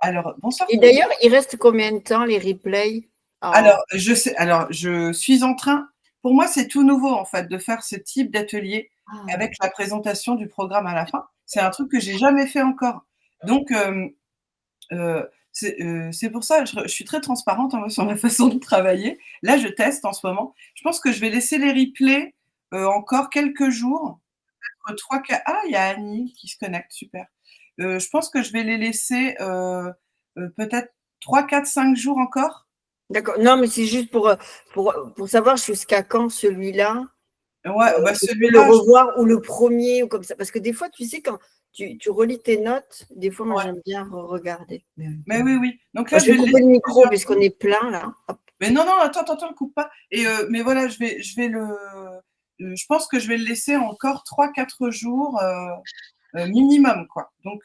Alors, bonsoir. Et d'ailleurs, il reste combien de temps les replays? Alors, je suis en train, pour moi, c'est tout nouveau en fait de faire ce type d'atelier avec la présentation du programme à la fin. C'est un truc que j'ai jamais fait encore. Donc, c'est pour ça, je suis très transparente, hein, moi, sur ma façon de travailler. Là, je teste en ce moment. Je pense que je vais laisser les replays, encore quelques jours, peut-être 3 qua ah, il y a Annie qui se connecte, super. Je pense que je vais les laisser, peut-être 3, 4, 5 jours encore. D'accord. Non, mais c'est juste pour savoir jusqu'à quand celui-là. Ouais, bah, Tu peux le celui-là, revoir ou le premier ou comme ça. Parce que des fois, tu sais, quand tu relis tes notes, des fois, moi, ouais, j'aime bien regarder. mais oui, oui. Donc Moi, là, je je vais vais le couper laisser le micro plusieurs puisqu'on jours. est plein là. Hop. Mais non, non, attends, coupe pas. Et mais voilà, je pense que je vais le laisser encore 3, 4 jours, minimum, quoi. Donc,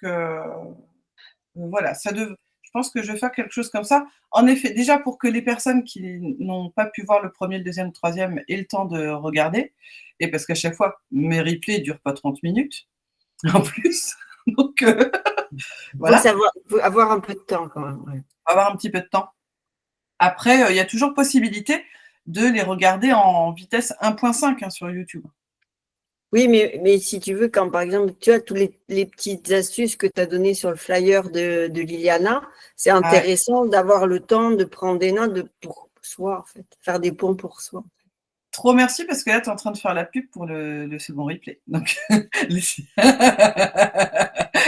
voilà, je pense que je vais faire quelque chose comme ça. En effet, déjà pour que les personnes qui n'ont pas pu voir le premier, le deuxième, le troisième aient le temps de regarder. Et parce qu'à chaque fois, mes replays durent pas 30 minutes en plus. Donc, voilà, Faut avoir un peu de temps quand même. Ouais. avoir un petit peu de temps. Après, il y a toujours possibilité de les regarder en vitesse 1.5 hein, sur YouTube. Oui, mais si tu veux, quand par exemple, tu as toutes les petites astuces que tu as données sur le flyer de Liliana, c'est Ouais. intéressant d'avoir le temps de prendre des notes pour soi, en fait, faire des ponts pour soi. Trop merci parce que là, tu es en train de faire la pub pour le second replay. Donc,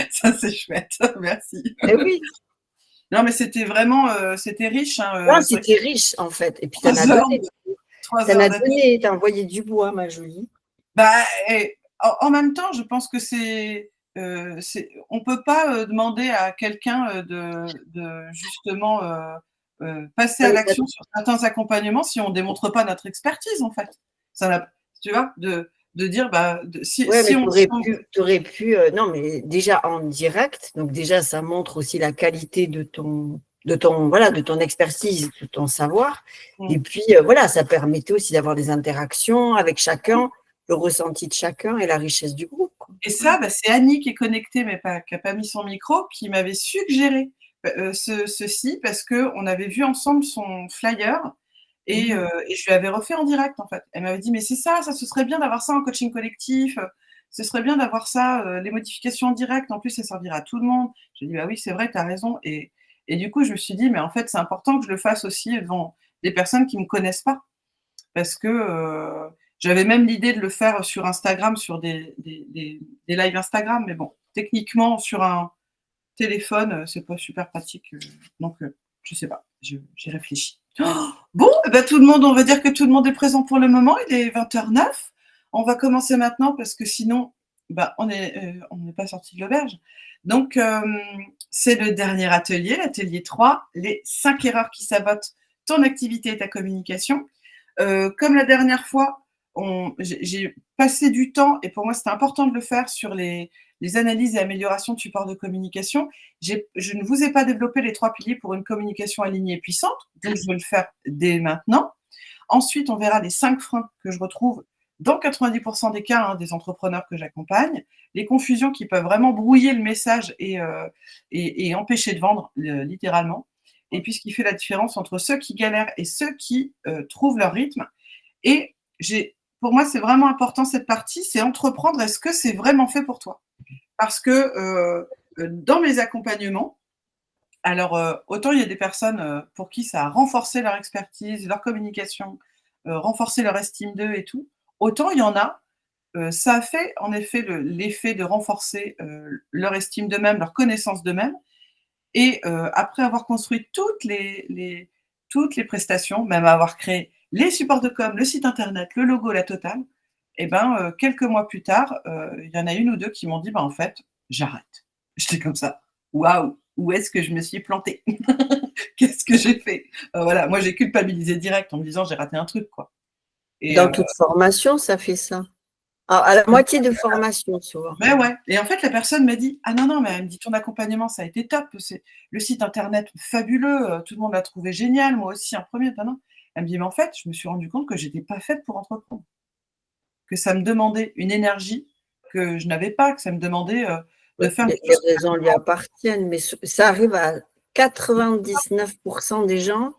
ça, c'est chouette. Merci. Eh oui, Non, mais c'était vraiment, c'était riche. Hein, là, c'est vrai que c'était riche, en fait. Et puis, tu en as 3 heures, donné. 3 Tu en heures as d'atelier. donné, tu as envoyé du bois, ma jolie. Bah, en même temps, je pense que on peut pas demander à quelqu'un de justement passer à l'action sur certains accompagnements si on démontre pas notre expertise en fait. Ça n'a, tu vois, de dire bah Ouais, mais si tu on, aurais pu, non, mais déjà en direct, donc déjà, ça montre aussi la qualité voilà, de ton expertise, de ton savoir. Et puis, voilà, ça permettait aussi d'avoir des interactions avec chacun, le ressenti de chacun et la richesse du groupe, quoi. Et ça, bah, c'est Annie qui est connectée, mais qui n'a pas mis son micro, qui m'avait suggéré ceci parce qu'on avait vu ensemble son flyer et je lui avais refait en direct, en fait. Elle m'avait dit, mais c'est ça, ce serait bien d'avoir ça en coaching collectif, ce serait bien d'avoir ça, les modifications en direct, en plus, ça servira à tout le monde. J'ai dit, bah oui, c'est vrai, tu as raison. Et du coup, je me suis dit, mais en fait, c'est important que je le fasse aussi devant des personnes qui ne me connaissent pas. Parce que j'avais même l'idée de le faire sur Instagram, sur des lives Instagram, mais bon, techniquement, sur un téléphone, c'est pas super pratique. Donc, je sais pas, j'ai réfléchi. Oh bon, bah, tout le monde, on va dire que tout le monde est présent pour le moment. Il est 20h09. On va commencer maintenant parce que sinon, bah, on n'est pas sorti de l'auberge. Donc, c'est le dernier atelier, l'atelier 3, les 5 erreurs qui sabotent ton activité et ta communication. Comme la dernière fois, j'ai passé du temps, et pour moi c'était important de le faire, sur les analyses et améliorations de support de communication. Je ne vous ai pas développé les 3 piliers pour une communication alignée et puissante, donc je vais le faire dès maintenant. Ensuite, on verra les 5 freins que je retrouve dans 90% des cas des entrepreneurs que j'accompagne, les confusions qui peuvent vraiment brouiller le message et empêcher de vendre, littéralement. Et puis, ce qui fait la différence entre ceux qui galèrent et ceux qui trouvent leur rythme. Et pour moi, c'est vraiment important cette partie, c'est entreprendre. Est-ce que c'est vraiment fait pour toi? Parce que dans mes accompagnements, alors autant il y a des personnes pour qui ça a renforcé leur expertise, leur communication, renforcé leur estime d'eux et tout, autant il y en a, ça a fait en effet l'effet de renforcer leur estime d'eux-mêmes, leur connaissance d'eux-mêmes. Et après avoir construit toutes les prestations, même avoir créé les supports de com, le site internet, le logo, la totale, et ben, quelques mois plus tard, il y en a 1 ou 2 qui m'ont dit: «Bah, en fait, j'arrête». J'étais comme ça: «Waouh! Où est-ce que je me suis plantée? Qu'est-ce que j'ai fait?» Voilà, moi j'ai culpabilisé direct en me disant: «J'ai raté un truc, quoi». Et Dans toute formation, ça fait ça. Ah, à la moitié de formation, souvent. mais ouais, et en fait, la personne m'a dit: «Ah non, non», mais elle me dit: «Ton accompagnement, ça a été top, c'est le site internet fabuleux, tout le monde l'a trouvé génial, moi aussi en premier, non, non». Elle me dit: «Mais en fait, je me suis rendu compte que j'étais pas faite pour entreprendre, que ça me demandait une énergie que je n'avais pas, que ça me demandait, de faire Les des choses». raisons lui appartiennent, mais ça arrive 99% des gens,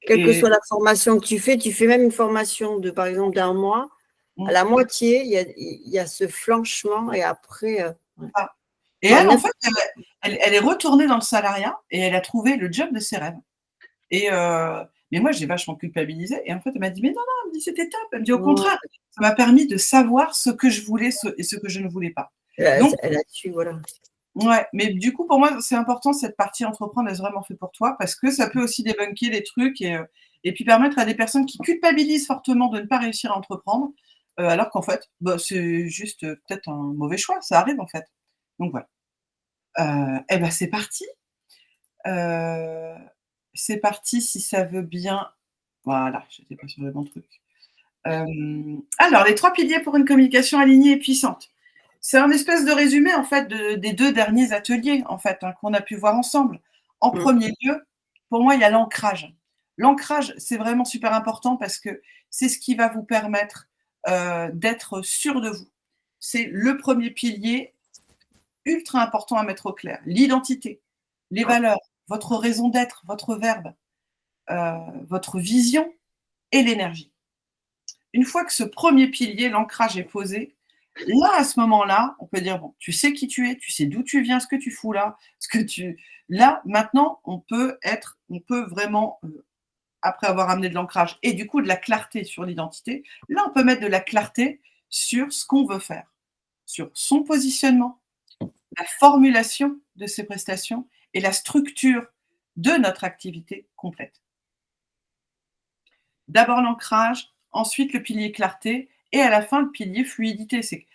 quelle que Et soit la formation que tu fais même une formation de, par exemple, d'un mois, à la moitié, il y a ce flanchement et après, ah. Et en elle, en 9, fait, elle est retournée dans le salariat et elle a trouvé le job de ses rêves. Et mais moi, j'ai vachement culpabilisé et en fait, elle m'a dit: «Mais non, non», elle me dit: «C'était top». Elle me dit: «Au contraire, ça m'a permis de savoir ce que je voulais et ce que je ne voulais pas». Donc elle a su, voilà. ouais, mais du coup, pour moi, c'est important cette partie entreprendre, est-ce vraiment fait pour toi? Parce que ça peut aussi débunker les trucs et puis permettre à des personnes qui culpabilisent fortement de ne pas réussir à entreprendre, alors qu'en fait, bah, c'est juste, peut-être un mauvais choix, ça arrive en fait. Donc voilà. Et bah, heu, c'est parti si ça veut bien voilà, j'étais pas sur le bon truc. Alors les 3 piliers pour une communication alignée et puissante. C'est un espèce de résumé en fait des 2 derniers ateliers en fait, hein, qu'on a pu voir ensemble. En Mmh. premier lieu, pour moi, il y a l'ancrage. L'ancrage, c'est vraiment super important parce que c'est ce qui va vous permettre, d'être sûr de vous. C'est le premier pilier ultra important à mettre au clair. L'identité, les valeurs, votre raison d'être, votre verbe, votre vision et l'énergie. Une fois que ce premier pilier, l'ancrage est posé, là, à ce moment-là, on peut dire: «Bon, tu sais qui tu es, tu sais d'où tu viens, ce que tu fous là, ce que tu» là, maintenant, on peut vraiment, après avoir amené de l'ancrage et du coup de la clarté sur l'identité, là, on peut mettre de la clarté sur ce qu'on veut faire, sur son positionnement, la formulation de ses prestations et la structure de notre activité complète. D'abord l'ancrage, ensuite le pilier clarté et à la fin le pilier fluidité. C'est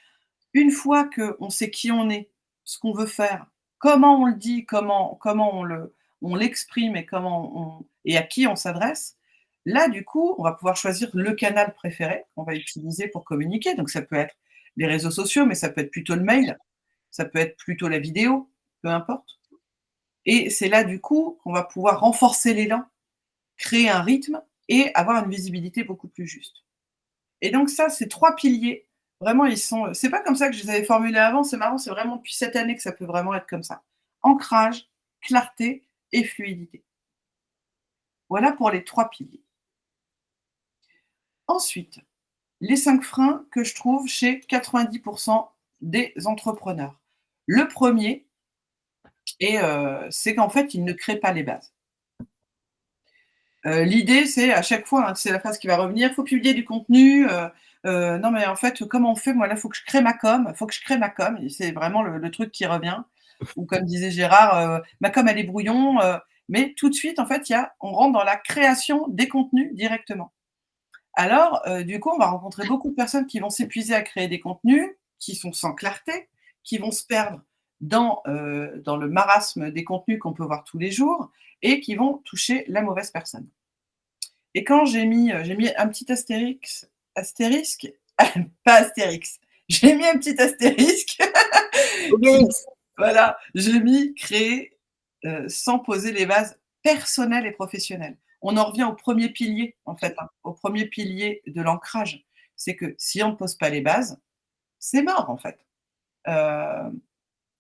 une fois qu'on sait qui on est, ce qu'on veut faire, comment on le dit, comment on l'exprime et comment on et à qui on s'adresse, là du coup, on va pouvoir choisir le canal préféré qu'on va utiliser pour communiquer. Donc ça peut être les réseaux sociaux, mais ça peut être plutôt le mail, ça peut être plutôt la vidéo, peu importe. Et c'est là du coup qu'on va pouvoir renforcer l'élan, créer un rythme et avoir une visibilité beaucoup plus juste. Et donc ça, ces 3 piliers, vraiment ils sont, c'est pas comme ça que je les avais formulés avant, c'est marrant, c'est vraiment depuis cette année que ça peut vraiment être comme ça. Ancrage, clarté et fluidité. Voilà pour les 3 piliers. Ensuite, les 5 freins que je trouve chez 90 des entrepreneurs. Le premier c'est qu'en fait, ils ne créent pas les bases. L'idée, c'est à chaque fois, hein, c'est la phrase qui va revenir: «Faut publier du contenu, non mais en fait, comment on fait? Moi là, faut que je crée ma com, faut que je crée ma com» et c'est vraiment le truc qui revient. Ou comme disait Gérard, «Ma com elle est brouillon», mais tout de suite, en fait, on rentre dans la création des contenus directement. Alors, du coup, on va rencontrer beaucoup de personnes qui vont s'épuiser à créer des contenus, qui sont sans clarté, qui vont se perdre dans le marasme des contenus qu'on peut voir tous les jours et qui vont toucher la mauvaise personne. Et quand j'ai mis un petit astérisque, pas Astérix, j'ai mis un petit astérisque qui Obélix. voilà, j'ai mis créer, sans poser les bases personnelles et professionnelles. On en revient au premier pilier, en fait, hein, au premier pilier de l'ancrage. C'est que si on ne pose pas les bases, c'est mort, en fait. Heu,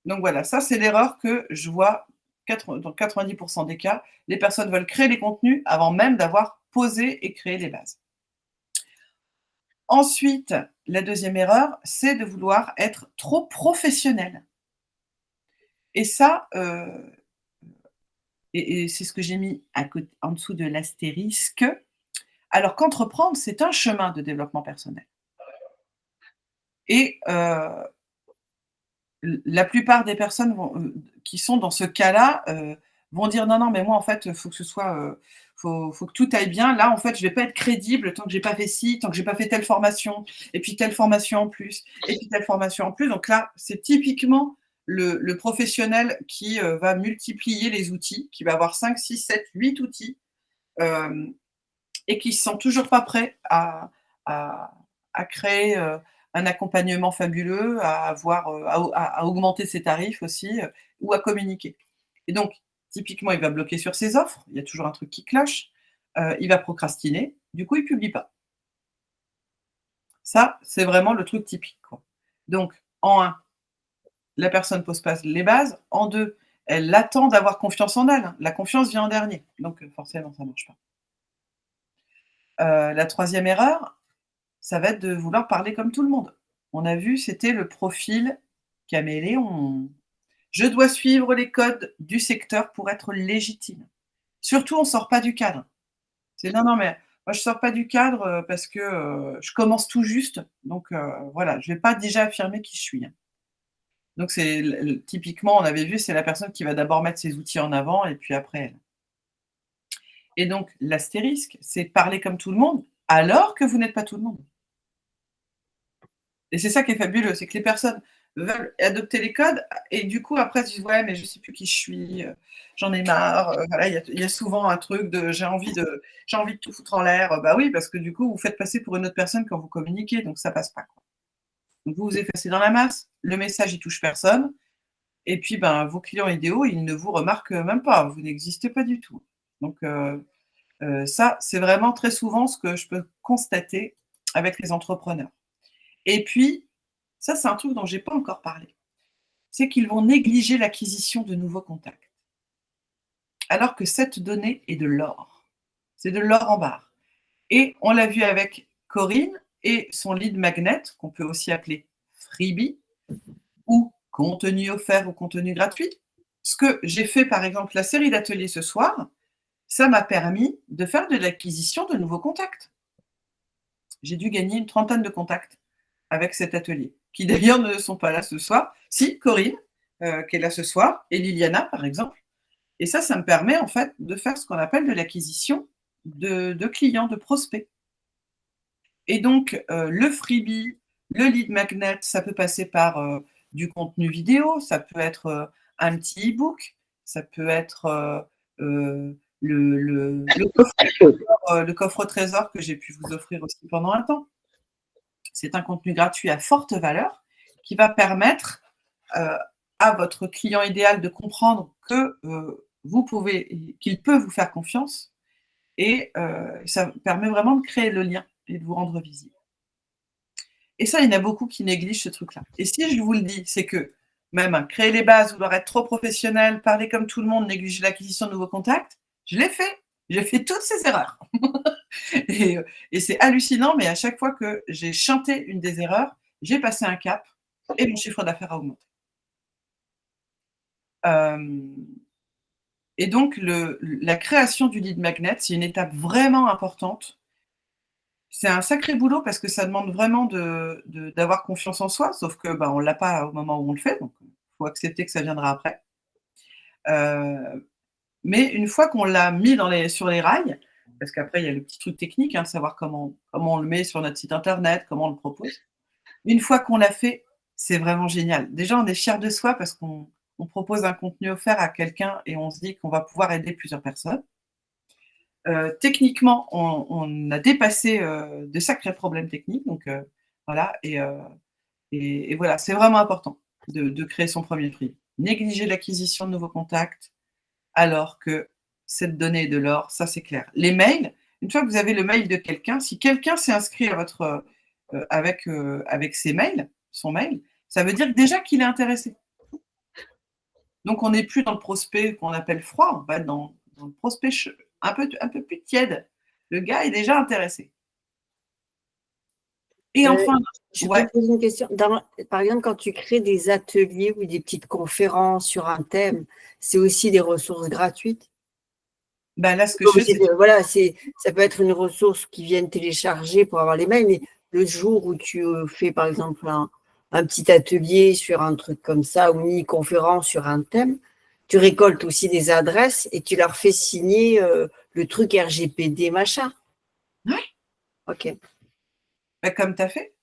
donc voilà, ça, c'est l'erreur que je vois dans 90 des cas. Les personnes veulent créer les contenus avant même d'avoir posé et créé les bases. Ensuite, la deuxième erreur, c'est de vouloir être trop professionnel et ça, et c'est ce que j'ai mis en dessous de l'astérisque, alors qu'entreprendre, c'est un chemin de développement personnel et la plupart des personnes qui sont dans ce cas-là, vont dire: «Non, non, mais moi, en fait, faut que ce soit, faut que tout aille bien. Là, en fait, je vais pas être crédible tant que j'ai pas fait ci, tant que j'ai pas fait telle formation et puis telle formation en plus et puis telle formation en plus». Donc là, c'est typiquement le professionnel qui, va multiplier les outils, qui va avoir 5, 6, 7, 8 outils, hem et qui se sent toujours pas prêt à à créer, un accompagnement fabuleux, à avoir, à augmenter ses tarifs aussi, ou à communiquer. Et donc, typiquement, il va bloquer sur ses offres, il y a toujours un truc qui cloche, il va procrastiner, du coup, il publie pas. Ça, c'est vraiment le truc typique, quoi. Donc, en un, la personne pose pas les bases. En 2, elle attend d'avoir confiance en elle. La confiance vient en dernier, donc forcément, ça ne marche pas. La troisième erreur, ça va être de vouloir parler comme tout le monde. On a vu, c'était le profil caméléon. Je dois suivre les codes du secteur pour être légitime. Surtout, on ne sort pas du cadre. C'est non, non, mais moi, je ne sors pas du cadre parce que je commence tout juste. Donc, voilà, je ne vais pas déjà affirmer qui je suis. Donc, c'est typiquement, on avait vu, c'est la personne qui va d'abord mettre ses outils en avant et puis après elle. Et donc, l'astérisque, c'est parler comme tout le monde alors que vous n'êtes pas tout le monde. Et c'est ça qui est fabuleux, c'est que les personnes veulent adopter les codes et du coup, après, ils disent ouais, mais je ne sais plus qui je suis, j'en ai marre. Voilà, il y a souvent un truc de j'ai envie de tout foutre en l'air. Bah oui, parce que du coup, vous faites passer pour une autre personne quand vous communiquez, donc ça passe pas, quoi. Donc vous vous effacez dans la masse, le message il touche personne, et puis ben, vos clients idéaux, ils ne vous remarquent même pas, vous n'existez pas du tout. Donc ça, c'est vraiment très souvent ce que je peux constater avec les entrepreneurs. Et puis, ça, c'est un truc dont je n'ai pas encore parlé, c'est qu'ils vont négliger l'acquisition de nouveaux contacts. Alors que cette donnée est de l'or. C'est de l'or en barre. Et on l'a vu avec Corinne et son lead magnet, qu'on peut aussi appeler freebie, ou contenu offert ou contenu gratuit. Ce que j'ai fait, par exemple, la série d'ateliers ce soir, ça m'a permis de faire de l'acquisition de nouveaux contacts. J'ai dû gagner une 30aine de contacts avec cet atelier, qui d'ailleurs ne sont pas là ce soir. Si, Corinne, qui est là ce soir, et Liliana, par exemple. Et ça me permet en fait de faire ce qu'on appelle de l'acquisition de clients, de prospects. Et donc, le freebie, le lead magnet, ça peut passer par du contenu vidéo, ça peut être un petit e-book, ça peut être le coffre au trésor que j'ai pu vous offrir aussi pendant un temps. C'est un contenu gratuit à forte valeur qui va permettre à votre client idéal de comprendre que qu'il peut vous faire confiance et ça permet vraiment de créer le lien et de vous rendre visible. Et ça, il y en a beaucoup qui négligent ce truc-là. Et si je vous le dis, c'est que même créer les bases, vouloir être trop professionnel, parler comme tout le monde, négliger l'acquisition de nouveaux contacts, je l'ai fait. J'ai fait toutes ces erreurs. et c'est hallucinant, mais à chaque fois que j'ai chanté une des erreurs, j'ai passé un cap et mon chiffre d'affaires a augmenté. Et donc, la création du lead magnet, c'est une étape vraiment importante. C'est un sacré boulot parce que ça demande vraiment d'avoir confiance en soi, sauf que on ne l'a pas au moment où on le fait, donc il faut accepter que ça viendra après. Mais une fois qu'on l'a mis sur les rails, parce qu'après il y a le petit truc technique, savoir comment on le met sur notre site internet, comment on le propose. Une fois qu'on l'a fait, c'est vraiment génial. Déjà, on est fiers de soi parce qu'on propose un contenu offert à quelqu'un et on se dit qu'on va pouvoir aider plusieurs personnes. Techniquement, on a dépassé de sacrés problèmes techniques. Donc, voilà. Et voilà, c'est vraiment important de créer son premier prix. Négliger l'acquisition de nouveaux contacts alors que cette donnée est de l'or, ça c'est clair. Les mails, une fois que vous avez le mail de quelqu'un, si quelqu'un s'est inscrit à avec ses mails, son mail, ça veut dire déjà qu'il est intéressé. Donc, on n'est plus dans le prospect qu'on appelle froid, on va être dans le prospect un peu plus tiède. Le gars est déjà intéressé. Et enfin, je peux te poser une question. Par exemple, quand tu crées des ateliers ou des petites conférences sur un thème, c'est aussi des ressources gratuites? Là, ce que je fais, voilà, ça peut être une ressource qui viennent télécharger pour avoir les mails, mais le jour où tu fais, par exemple, un petit atelier sur un truc comme ça, ou une mini-conférence sur un thème, tu récoltes aussi des adresses et tu leur fais signer le truc RGPD, machin. Oui. Ok. Comme tu as fait.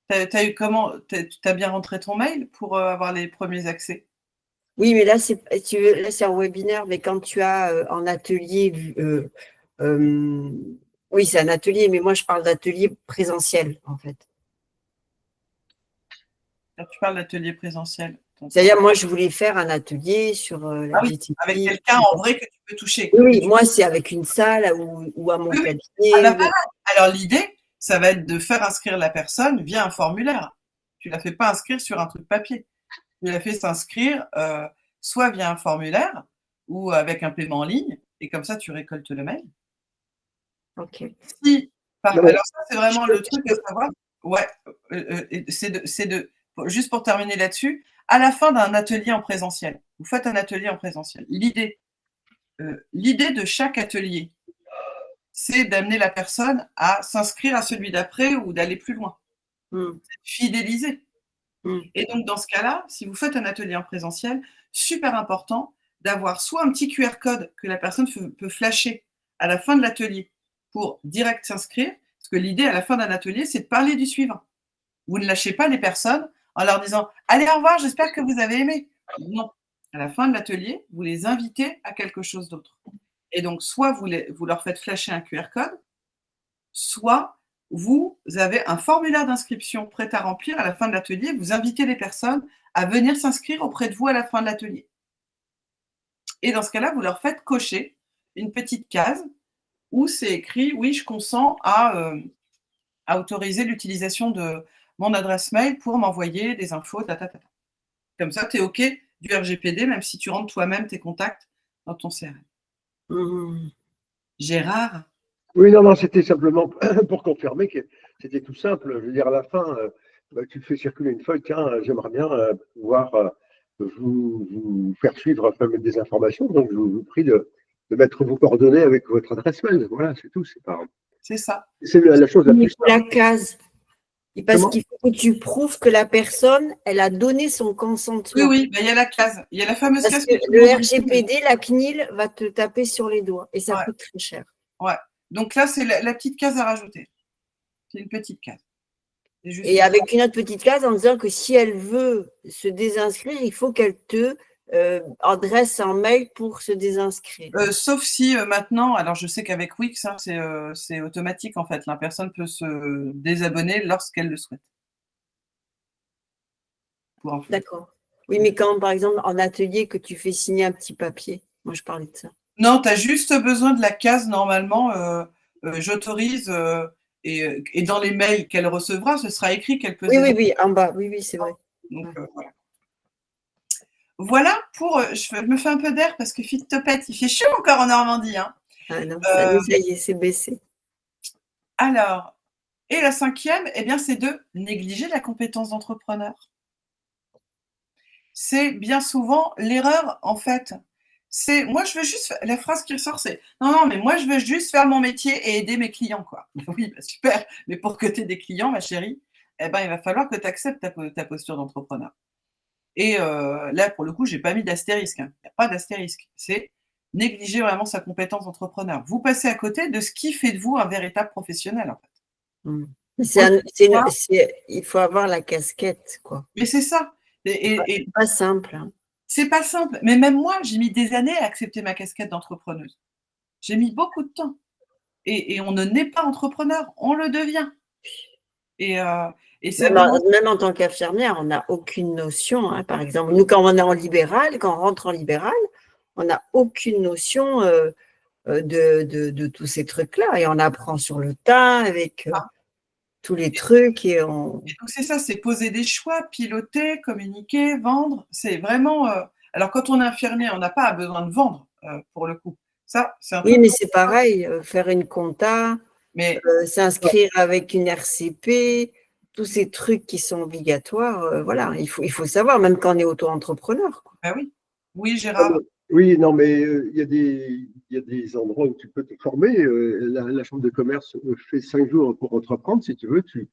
Tu as bien rentré ton mail pour avoir les premiers accès? Oui, mais là, c'est un webinaire, mais quand tu as en atelier, oui, c'est un atelier, mais moi, je parle d'atelier présentiel, en fait. Quand tu parles d'atelier présentiel. C'est-à-dire, moi, je voulais faire un atelier sur la GTP. Avec quelqu'un en vrai que tu peux toucher. Oui, moi, c'est avec une salle ou à mon cabinet. Alors, l'idée, ça va être de faire inscrire la personne via un formulaire. Tu ne la fais pas inscrire sur un truc papier. Tu la fais s'inscrire soit via un formulaire ou avec un paiement en ligne, et comme ça, tu récoltes le mail. Ok. Si, Non, mais alors ça, c'est vraiment le truc à savoir. Ouais, juste pour terminer là-dessus, à la fin d'un atelier en présentiel, vous faites un atelier en présentiel. L'idée de chaque atelier, c'est d'amener la personne à s'inscrire à celui d'après ou d'aller plus loin. Fidéliser. Et donc, dans ce cas-là, si vous faites un atelier en présentiel, super important d'avoir soit un petit QR code que la personne peut flasher à la fin de l'atelier pour direct s'inscrire, parce que l'idée à la fin d'un atelier, c'est de parler du suivant. Vous ne lâchez pas les personnes en leur disant « Allez, au revoir, j'espère que vous avez aimé ». Non. À la fin de l'atelier, vous les invitez à quelque chose d'autre. Et donc, soit vous leur faites flasher un QR code, soit vous avez un formulaire d'inscription prêt à remplir à la fin de l'atelier. Vous invitez les personnes à venir s'inscrire auprès de vous à la fin de l'atelier. Et dans ce cas-là, vous leur faites cocher une petite case où c'est écrit « Oui, je consens à autoriser l'utilisation de mon adresse mail pour m'envoyer des infos, tatatata. » Comme ça, tu es OK du RGPD, même si tu rentres toi-même tes contacts dans ton CRM. Gérard? Oui, non, c'était simplement pour confirmer que c'était tout simple. Je veux dire, à la fin, tu fais circuler une feuille, tiens, j'aimerais bien pouvoir vous faire suivre, enfin, mettre des informations, donc je vous prie de mettre vos coordonnées avec votre adresse mail. Voilà, c'est tout. C'est ça. C'est la chose la plus simple. La case. Parce qu'il faut que tu prouves que la personne, elle a donné son consentement. Oui, il y a la case. Il y a la fameuse Parce case. que le RGPD, la CNIL va te taper sur les doigts et ça coûte très cher. Ouais. Donc là, c'est la petite case à rajouter. C'est une petite case. Et avec une autre petite case en disant que si elle veut se désinscrire, il faut qu'elle te adresse un mail pour se désinscrire. Sauf si maintenant, alors je sais qu'avec Wix, hein, c'est automatique en fait. La personne peut se désabonner lorsqu'elle le souhaite. D'accord. Oui, mais quand par exemple en atelier que tu fais signer un petit papier, moi je parlais de ça. Non, tu as juste besoin de la case normalement, j'autorise et dans les mails qu'elle recevra, ce sera écrit qu'elle peut. Oui, en bas, oui, c'est vrai. Donc voilà. Voilà pour. Je me fais un peu d'air parce que Fit Topette, il fait chaud encore en Normandie. Hein. Ah non, ça y est, c'est baissé. Alors, et la cinquième, eh bien, c'est de négliger la compétence d'entrepreneur. C'est bien souvent l'erreur, en fait. C'est moi, je veux juste. La phrase qui ressort, c'est non, mais moi, je veux juste faire mon métier et aider mes clients, quoi. Oui, super. Mais pour que tu aies des clients, ma chérie, eh ben, il va falloir que tu acceptes ta posture d'entrepreneur. Et là, pour le coup, je n'ai pas mis d'astérisque. Hein. Il n'y a pas d'astérisque. C'est négliger vraiment sa compétence d'entrepreneur. Vous passez à côté de ce qui fait de vous un véritable professionnel, en fait. Il faut avoir la casquette, quoi. Mais c'est ça. C'est pas simple. Hein. C'est pas simple. Mais même moi, j'ai mis des années à accepter ma casquette d'entrepreneuse. J'ai mis beaucoup de temps. Et on ne naît pas entrepreneur, on le devient. Et c'est même en tant qu'infirmière, on n'a aucune notion. Hein. Par exemple, nous, quand on est en libéral, quand on rentre en libéral, on n'a aucune notion de tous ces trucs-là. Et on apprend sur le tas avec tous les trucs. Et donc, c'est ça, c'est poser des choix, piloter, communiquer, vendre. C'est vraiment… Alors, quand on est infirmier, on n'a pas besoin de vendre, pour le coup. Ça, c'est un oui, mais c'est pareil. Faire une compta, s'inscrire avec une RCP, tous ces trucs qui sont obligatoires. Voilà, il faut savoir, même quand on est auto-entrepreneur. Ben oui. Oui, Gérard. Oui, non, mais il y a des endroits où tu peux te former. La chambre de commerce fait 5 jours pour entreprendre. Si tu veux, tu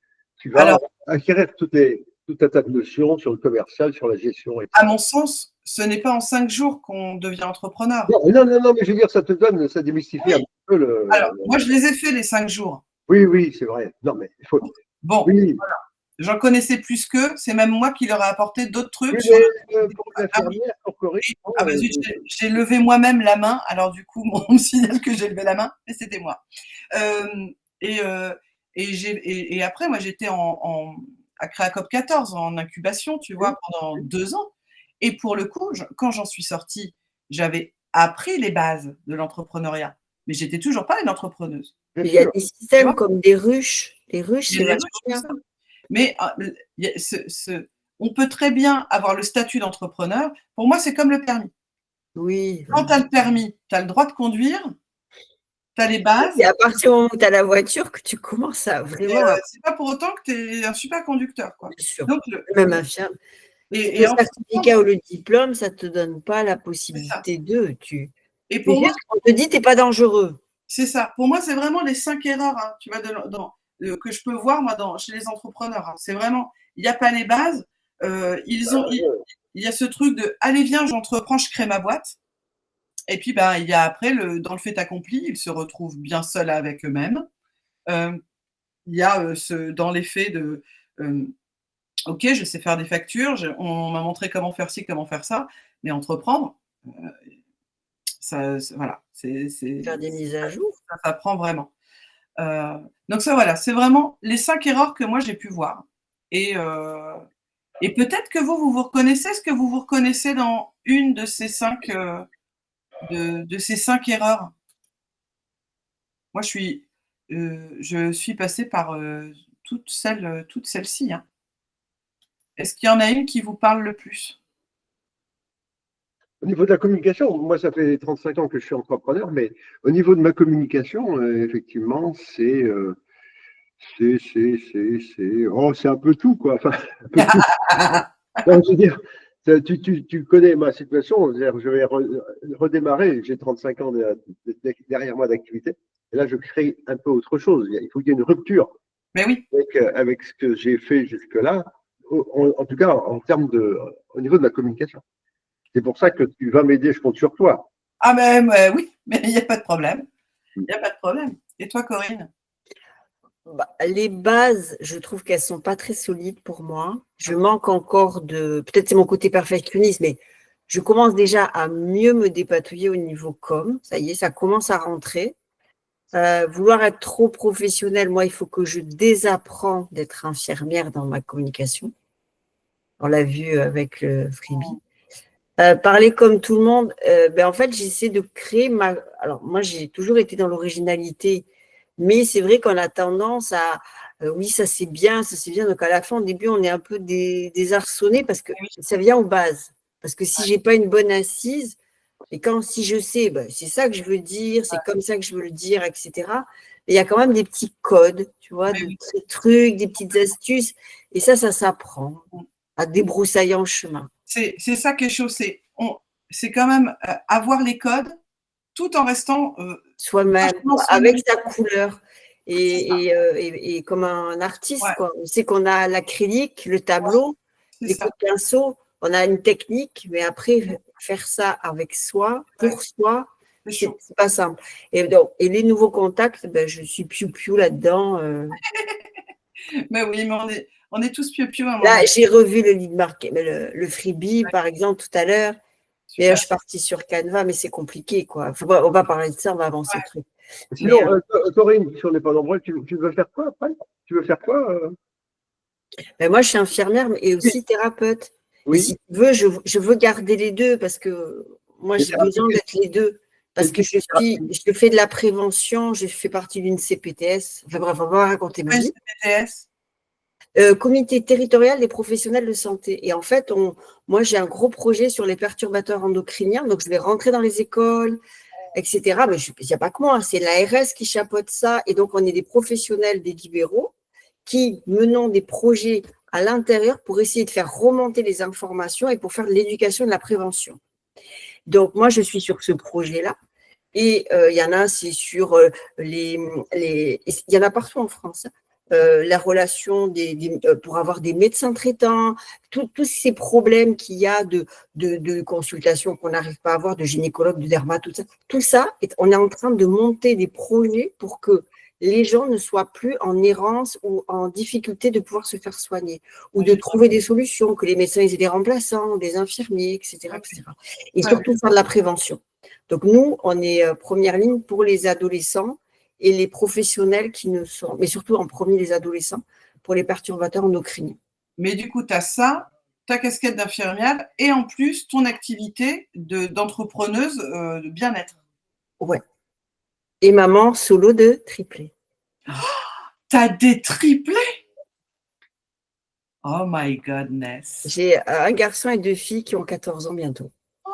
vas acquérir tout un tas de notions sur le commercial, sur la gestion. Etc. À mon sens, ce n'est pas en 5 jours qu'on devient entrepreneur. Non, mais je veux dire, ça démystifie un peu le… Alors, moi, je les ai fait les 5 jours. Oui, c'est vrai. Non, mais il faut… Bon, oui. Voilà. J'en connaissais plus qu'eux. C'est même moi qui leur ai apporté d'autres trucs. J'ai levé moi-même la main. Alors, du coup, on me signale que j'ai levé la main, mais c'était moi. Et après, moi, j'étais à Créacop 14 en incubation, tu vois, pendant 2 ans. Et pour le coup, quand j'en suis sortie, j'avais appris les bases de l'entrepreneuriat, mais j'étais toujours pas une entrepreneuse. Il y a des systèmes comme des ruches. Les ruches, c'est vachement bien. Mais on peut très bien avoir le statut d'entrepreneur. Pour moi, c'est comme le permis. Oui. Quand tu as le permis, tu as le droit de conduire, tu as les bases. Et à partir du moment où tu as la voiture, que tu commences à vraiment. C'est pas pour autant que tu es un super conducteur, quoi. Bien sûr. Donc, Même infirme. et Le en certificat ou le diplôme, ça ne te donne pas la c'est ça. possibilité de. Et pour C'est moi, juste qu'on te dit, tu n'es pas dangereux. c'est ça. Pour moi, c'est vraiment les 5 erreurs, hein, tu vois, que je peux voir moi chez les entrepreneurs, hein. C'est vraiment, il n'y a pas les bases. Il y a ce truc de allez, viens, j'entreprends, je crée ma boîte. Et puis, ben, il y a après, dans le fait accompli, ils se retrouvent bien seuls avec eux-mêmes. Il y a dans l'effet de ok, je sais faire des factures, on m'a montré comment faire ci, comment faire ça, mais entreprendre, voilà, Faire des mises à jour. ça s'apprend vraiment. Donc ça, voilà, c'est vraiment les 5 erreurs que moi j'ai pu voir. Et peut-être que vous reconnaissez. Est-ce que vous vous reconnaissez dans une de ces 5 de ces 5 erreurs? Moi, je suis passée par toutes celles-ci, hein. Est-ce qu'il y en a une qui vous parle le plus? Au niveau de la communication, moi, ça fait 35 ans que je suis entrepreneur, mais au niveau de ma communication, effectivement, c'est un peu tout, quoi. Enfin, un peu tout. Non, je veux dire, tu connais ma situation. Je vais redémarrer. J'ai 35 ans derrière moi d'activité. Et là, je crée un peu autre chose. Il faut qu'il y ait une rupture Mais oui. avec ce que j'ai fait jusque-là, en tout cas au niveau de la communication. C'est pour ça que tu vas m'aider, je compte sur toi. Ah ben oui, mais il n'y a pas de problème. Il n'y a pas de problème. Et toi, Corinne? Les bases, je trouve qu'elles ne sont pas très solides pour moi. Je manque encore peut-être c'est mon côté perfectionniste, mais je commence déjà à mieux me dépatouiller au niveau com. Ça y est, ça commence à rentrer. Vouloir être trop professionnel, moi, il faut que je désapprends d'être infirmière dans ma communication. On l'a vu avec le freebie. Parler comme tout le monde, en fait, j'essaie de créer Alors, moi, j'ai toujours été dans l'originalité, mais c'est vrai qu'on a tendance à… oui, ça c'est bien, ça c'est bien. Donc, à la fin, au début, on est un peu désarçonné parce que ça vient aux bases. Parce que si je n'ai pas une bonne assise, et si je sais, c'est ça que je veux dire, c'est comme ça que je veux le dire, etc. Mais il y a quand même des petits codes, tu vois, des petits trucs, des petites astuces. Et ça s'apprend à débroussailler en chemin. C'est ça qui est chaud. C'est quand même avoir les codes tout en restant soi-même, avec sa couleur. Et comme un artiste, quoi. On sait qu'on a l'acrylique, le tableau, les coups de pinceau, on a une technique, mais après, faire ça avec soi, pour soi, c'est pas simple. Et les nouveaux contacts, je suis piou-piou là-dedans. Mais oui, mais on est tous piou-piou. Là, j'ai revu le lead market, le freebie, par exemple, tout à l'heure. Et je suis partie sur Canva, mais c'est compliqué, quoi. On va parler de ça, on va avancer le truc. Sinon, Corinne, si on n'est pas nombreux, tu veux faire quoi après? Tu veux faire quoi moi, je suis infirmière et aussi thérapeute. Oui. Et si tu veux, je veux garder les deux parce que moi, j'ai besoin d'être les deux. Parce que je fais de la prévention, je fais partie d'une CPTS. Enfin bref, on va raconter ma vie. CPTS. Comité territorial des professionnels de santé. Et en fait, moi, j'ai un gros projet sur les perturbateurs endocriniens. Donc, je vais rentrer dans les écoles, etc. Mais il n'y a pas que moi, c'est l'ARS qui chapeaute ça. Et donc, on est des professionnels, des libéraux, qui menons des projets à l'intérieur pour essayer de faire remonter les informations et pour faire de l'éducation et de la prévention. Donc, moi, je suis sur ce projet-là. Et il y en a, c'est sur il y en a partout en France. La relation pour avoir des médecins traitants, tous ces problèmes qu'il y a de consultation qu'on n'arrive pas à avoir, de gynécologue, de derma, tout ça, on est en train de monter des projets pour que les gens ne soient plus en errance ou en difficulté de pouvoir se faire soigner ou de trouver des solutions, que les médecins aient des remplaçants, des infirmiers, etc. etc. Et surtout faire de la prévention. Donc nous, on est première ligne pour les adolescents et les professionnels qui ne sont, mais surtout en premier les adolescents, pour les perturbateurs endocriniens. Mais du coup, tu as ça, ta casquette d'infirmière et en plus ton activité d'entrepreneuse de bien-être. Ouais. Et maman solo de triplé. Oh, t'as des triplés? Oh my goodness. J'ai un garçon et 2 filles qui ont 14 ans bientôt. Oh,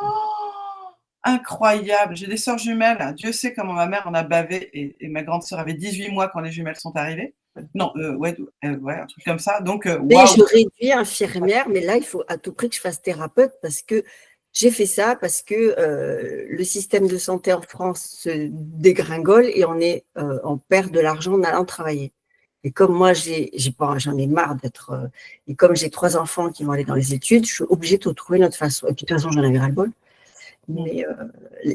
incroyable. J'ai des sœurs jumelles. Dieu sait comment ma mère en a bavé. Et ma grande sœur avait 18 mois quand les jumelles sont arrivées. Non, ouais, un truc comme ça. Donc, Mais waouh. j'aurais dû infirmière, mais là, il faut à tout prix que je fasse thérapeute parce que j'ai fait ça parce que le système de santé en France se dégringole et on perd de l'argent en allant travailler. Et comme moi, j'en ai marre d'être. Et comme j'ai 3 enfants qui vont aller dans les études, je suis obligée de trouver notre façon. Et puis de toute façon, j'en avais ras-le-bol. Mais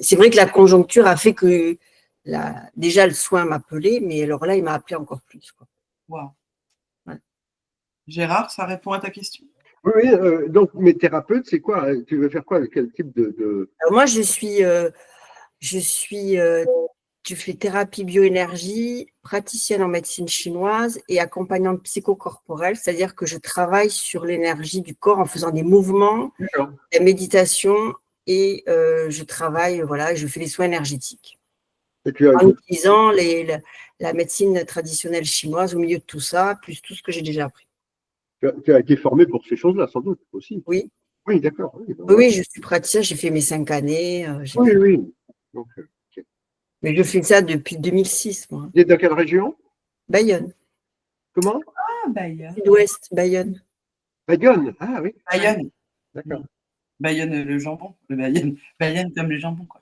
c'est vrai que la conjoncture a fait que déjà le soin m'appelait, mais alors là, il m'a appelé encore plus, quoi. Wow. Ouais. Gérard, ça répond à ta question? Oui, donc, mes thérapeutes, c'est quoi? Tu veux faire quoi? Quel type de... Alors moi, je fais thérapie bioénergie, praticienne en médecine chinoise et accompagnante psychocorporelle, c'est-à-dire que je travaille sur l'énergie du corps en faisant des mouvements, la méditation et je travaille, voilà, je fais des soins énergétiques. Et tu as, En utilisant la médecine traditionnelle chinoise au milieu de tout ça, plus tout ce que j'ai déjà appris. tu as été formé pour ces choses-là, sans doute, aussi. Oui, Oui, d'accord. Oui, oui, je suis praticienne, j'ai fait mes 5 années. oui, oui. Donc, Mais je fais ça depuis 2006, moi. tu es dans quelle région? Bayonne, Comment? Ah, Bayonne. sud-ouest, Bayonne. Bayonne. Ah oui. Bayonne. D'accord. Bayonne, le jambon. Bayonne comme le jambon, quoi.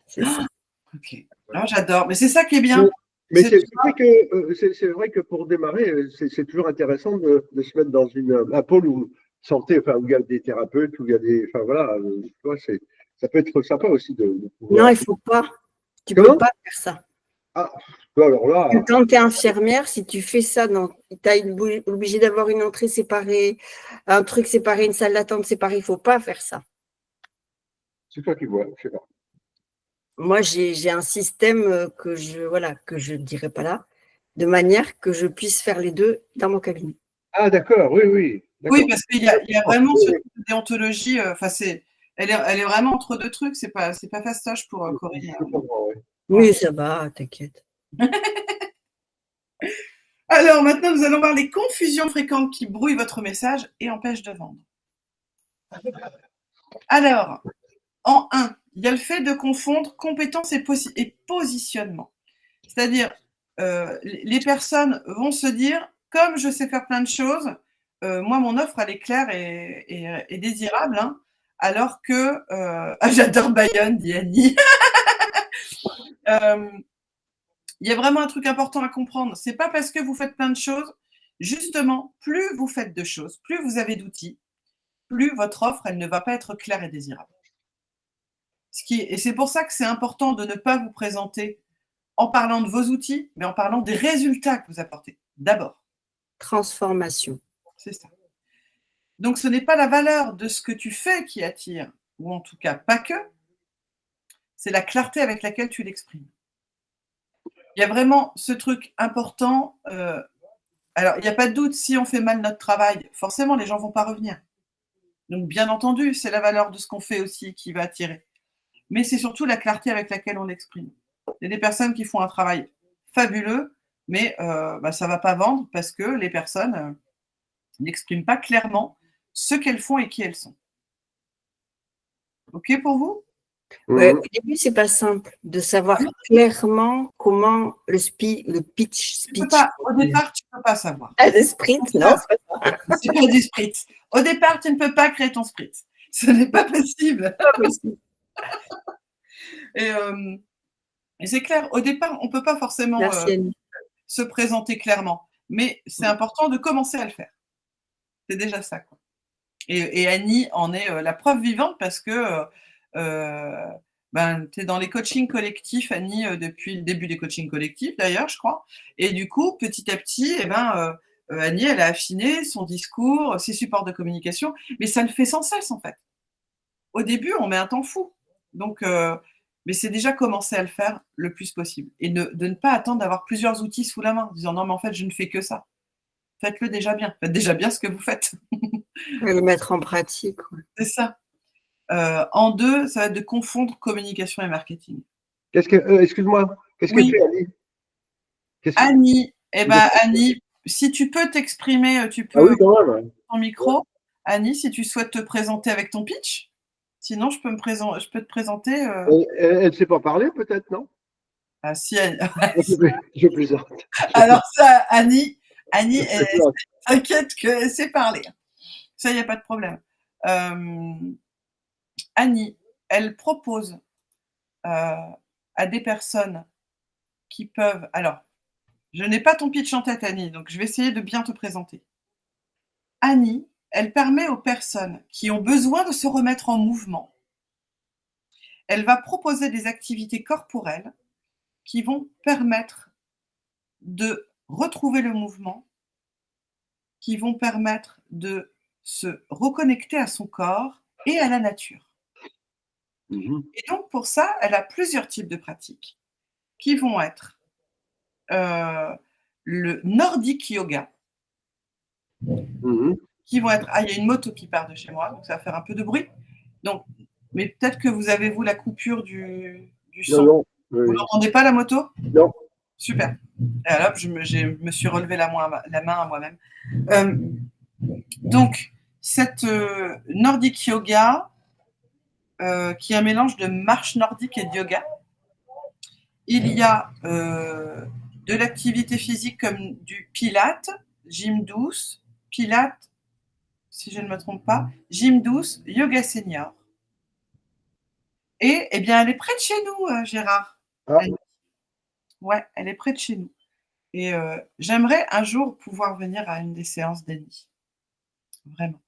C'est ça. Ok. Alors, j'adore. Mais c'est ça qui est bien. Mais c'est vrai que pour démarrer, c'est toujours intéressant de se mettre dans un pôle où santé, enfin, où il y a des thérapeutes, où il y a des, enfin voilà, tu vois, ça peut être sympa aussi de pouvoir. Non, il ne faut pas. Tu ne Comment? peux pas faire ça. Ah, alors là, Quand tu es infirmière, si tu fais ça, tu es obligé d'avoir une entrée séparée, un truc séparé, une salle d'attente séparée. Il ne faut pas faire ça. c'est toi qui vois, je sais pas. Moi, j'ai un système que je ne dirai pas là, de manière que je puisse faire les deux dans mon cabinet. Ah, d'accord, oui, oui. Oui, D'accord. parce qu'il y a vraiment ce type de déontologie. Enfin, elle est vraiment entre deux trucs. C'est pas fastoche pour Corinne. Je comprends, ouais. Oui, ça va, t'inquiète. Alors, maintenant, nous allons voir les confusions fréquentes qui brouillent votre message et empêchent de vendre. Alors, en 1, il y a le fait de confondre compétences et positionnement. C'est-à-dire, les personnes vont se dire, comme je sais faire plein de choses, moi, mon offre, elle est claire et désirable, hein, alors que… j'adore Bayonne, dit Annie. Il y a vraiment un truc important à comprendre. C'est pas parce que vous faites plein de choses, justement, plus vous faites de choses, plus vous avez d'outils, plus votre offre, elle ne va pas être claire et désirable. Et c'est pour ça que c'est important de ne pas vous présenter en parlant de vos outils, mais en parlant des résultats que vous apportez. D'abord. Transformation. C'est ça. Donc, ce n'est pas la valeur de ce que tu fais qui attire, ou en tout cas pas que, c'est la clarté avec laquelle tu l'exprimes. Il y a vraiment ce truc important. Alors, il n'y a pas de doute, si on fait mal notre travail, forcément, les gens ne vont pas revenir. Donc, bien entendu, c'est la valeur de ce qu'on fait aussi qui va attirer. Mais c'est surtout la clarté avec laquelle on l'exprime. Il y a des personnes qui font un travail fabuleux, mais ça ne va pas vendre parce que les personnes n'expriment pas clairement ce qu'elles font et qui elles sont. OK pour vous? Ouais, au début, c'est pas simple de savoir clairement comment le pitch speech. Au départ, tu ne peux pas savoir. Ah, le sprint, non, c'est pas ça. C'est pas du spritz. Au départ, tu ne peux pas créer ton spritz. Ce n'est pas possible. Et c'est clair, au départ, on ne peut pas forcément se présenter clairement. Mais c'est important de commencer à le faire. C'est déjà ça, quoi. Et Annie en est la preuve vivante parce que tu es dans les coachings collectifs, Annie, depuis le début des coachings collectifs, d'ailleurs, je crois. Et du coup, petit à petit, Annie, elle a affiné son discours, ses supports de communication, mais ça le fait sans cesse, en fait. Au début, on met un temps fou. Donc, mais c'est déjà commencer à le faire le plus possible. Et de ne pas attendre d'avoir plusieurs outils sous la main, en disant non, mais en fait, je ne fais que ça. Faites-le déjà bien. Faites déjà bien ce que vous faites. Le mettre en pratique. Ouais. C'est ça. En 2, ça va être de confondre communication et marketing. Excuse-moi, qu'est-ce que fait Annie? Annie, Annie, si tu peux t'exprimer, tu peux. Ah oui, quand même. ton micro. Annie, si tu souhaites te présenter avec ton pitch. Sinon, je peux te présenter. Elle ne sait pas parler, peut-être, non? Ah, si, Je plaisante. alors ça, Annie, Je plaisante. t'inquiète qu'elle sait parler. Ça, il n'y a pas de problème. Annie, elle propose à des personnes qui peuvent. Alors, je n'ai pas ton pitch en tête, Annie, donc je vais essayer de bien te présenter. Annie, elle permet aux personnes qui ont besoin de se remettre en mouvement. Elle va proposer des activités corporelles qui vont permettre de retrouver le mouvement, qui vont permettre de se reconnecter à son corps et à la nature. Et donc, pour ça, elle a plusieurs types de pratiques qui vont être le Nordic Yoga, qui vont être… Ah, il y a une moto qui part de chez moi, donc ça va faire un peu de bruit. Donc, mais peut-être que vous avez, vous, la coupure du son. Non, Vous n'entendez pas la moto? non. Super. Et alors, je me suis relevé la main à moi-même. Donc, cette Nordic Yoga, qui est un mélange de marche nordique et de yoga, il y a de l'activité physique comme du pilates, gym douce, pilates, si je ne me trompe pas, gym douce, yoga senior. Et eh bien, elle est près de chez nous, Gérard. Ah. Ouais, elle est près de chez nous. Et j'aimerais un jour pouvoir venir à une des séances d'Annie. Vraiment.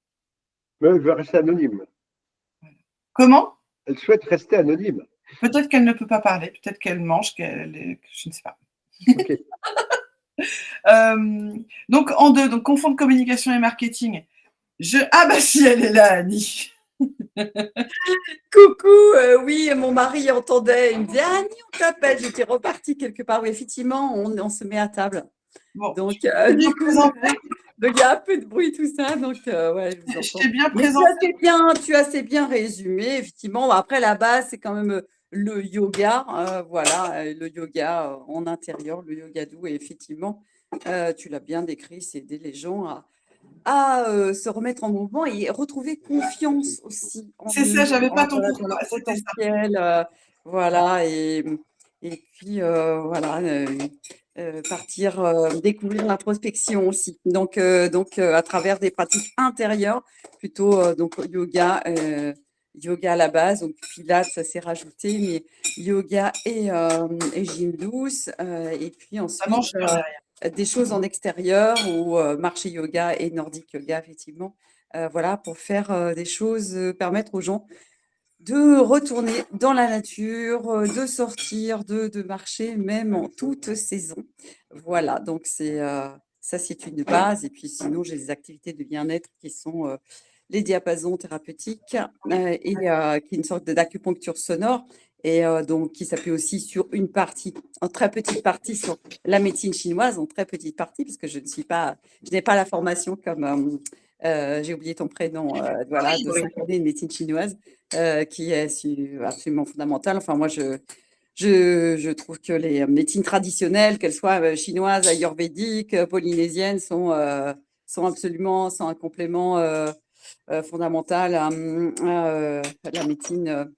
Mais elle veut rester anonyme. Comment? Elle souhaite rester anonyme. Peut-être qu'elle ne peut pas parler, peut-être qu'elle mange, je ne sais pas. Okay. Donc, en deux, donc confondre communication et marketing. Ah bah si, elle est là, Annie. Coucou, oui, mon mari entendait, il me disait Annie, on t'appelle, j'étais repartie quelque part. Oui, effectivement, on se met à table. Bon, donc, du coup, donc, il y a un peu de bruit, tout ça. Donc, ouais, je vous entends. Je t'ai bien Mais présenté. tu as assez bien résumé, effectivement. Après, la base, c'est quand même le yoga. Voilà, le yoga en intérieur, le yoga doux. Et effectivement, tu l'as bien décrit, c'est aider les gens à se remettre en mouvement et retrouver confiance aussi en C'est ça, eux, j'avais pas ton dans pourquoi, leur c'était ça. potentiel. Voilà, et puis voilà, partir découvrir l'introspection aussi. Donc, à travers des pratiques intérieures, plutôt donc yoga. Yoga à la base, donc pilates, ça s'est rajouté, mais yoga et gym douce. Et puis ensuite, des choses en extérieur ou marché yoga et nordique yoga, effectivement. Voilà, pour faire des choses, permettre aux gens de retourner dans la nature, de sortir, de marcher, même en toute saison. Voilà, donc ça, c'est une base. Et puis sinon, j'ai des activités de bien-être qui sont les diapasons thérapeutiques et qui est une sorte d'acupuncture sonore. Et donc, qui s'appuie aussi sur une partie, en très petite partie, sur la médecine chinoise, en très petite partie, parce que je n'ai pas la formation comme, j'ai oublié ton prénom, voilà, de 5 années de médecine chinoise, qui est absolument fondamentale. Enfin, moi, je trouve que les médecines traditionnelles, qu'elles soient chinoises, ayurvédiques, polynésiennes, sont un complément fondamental à la médecine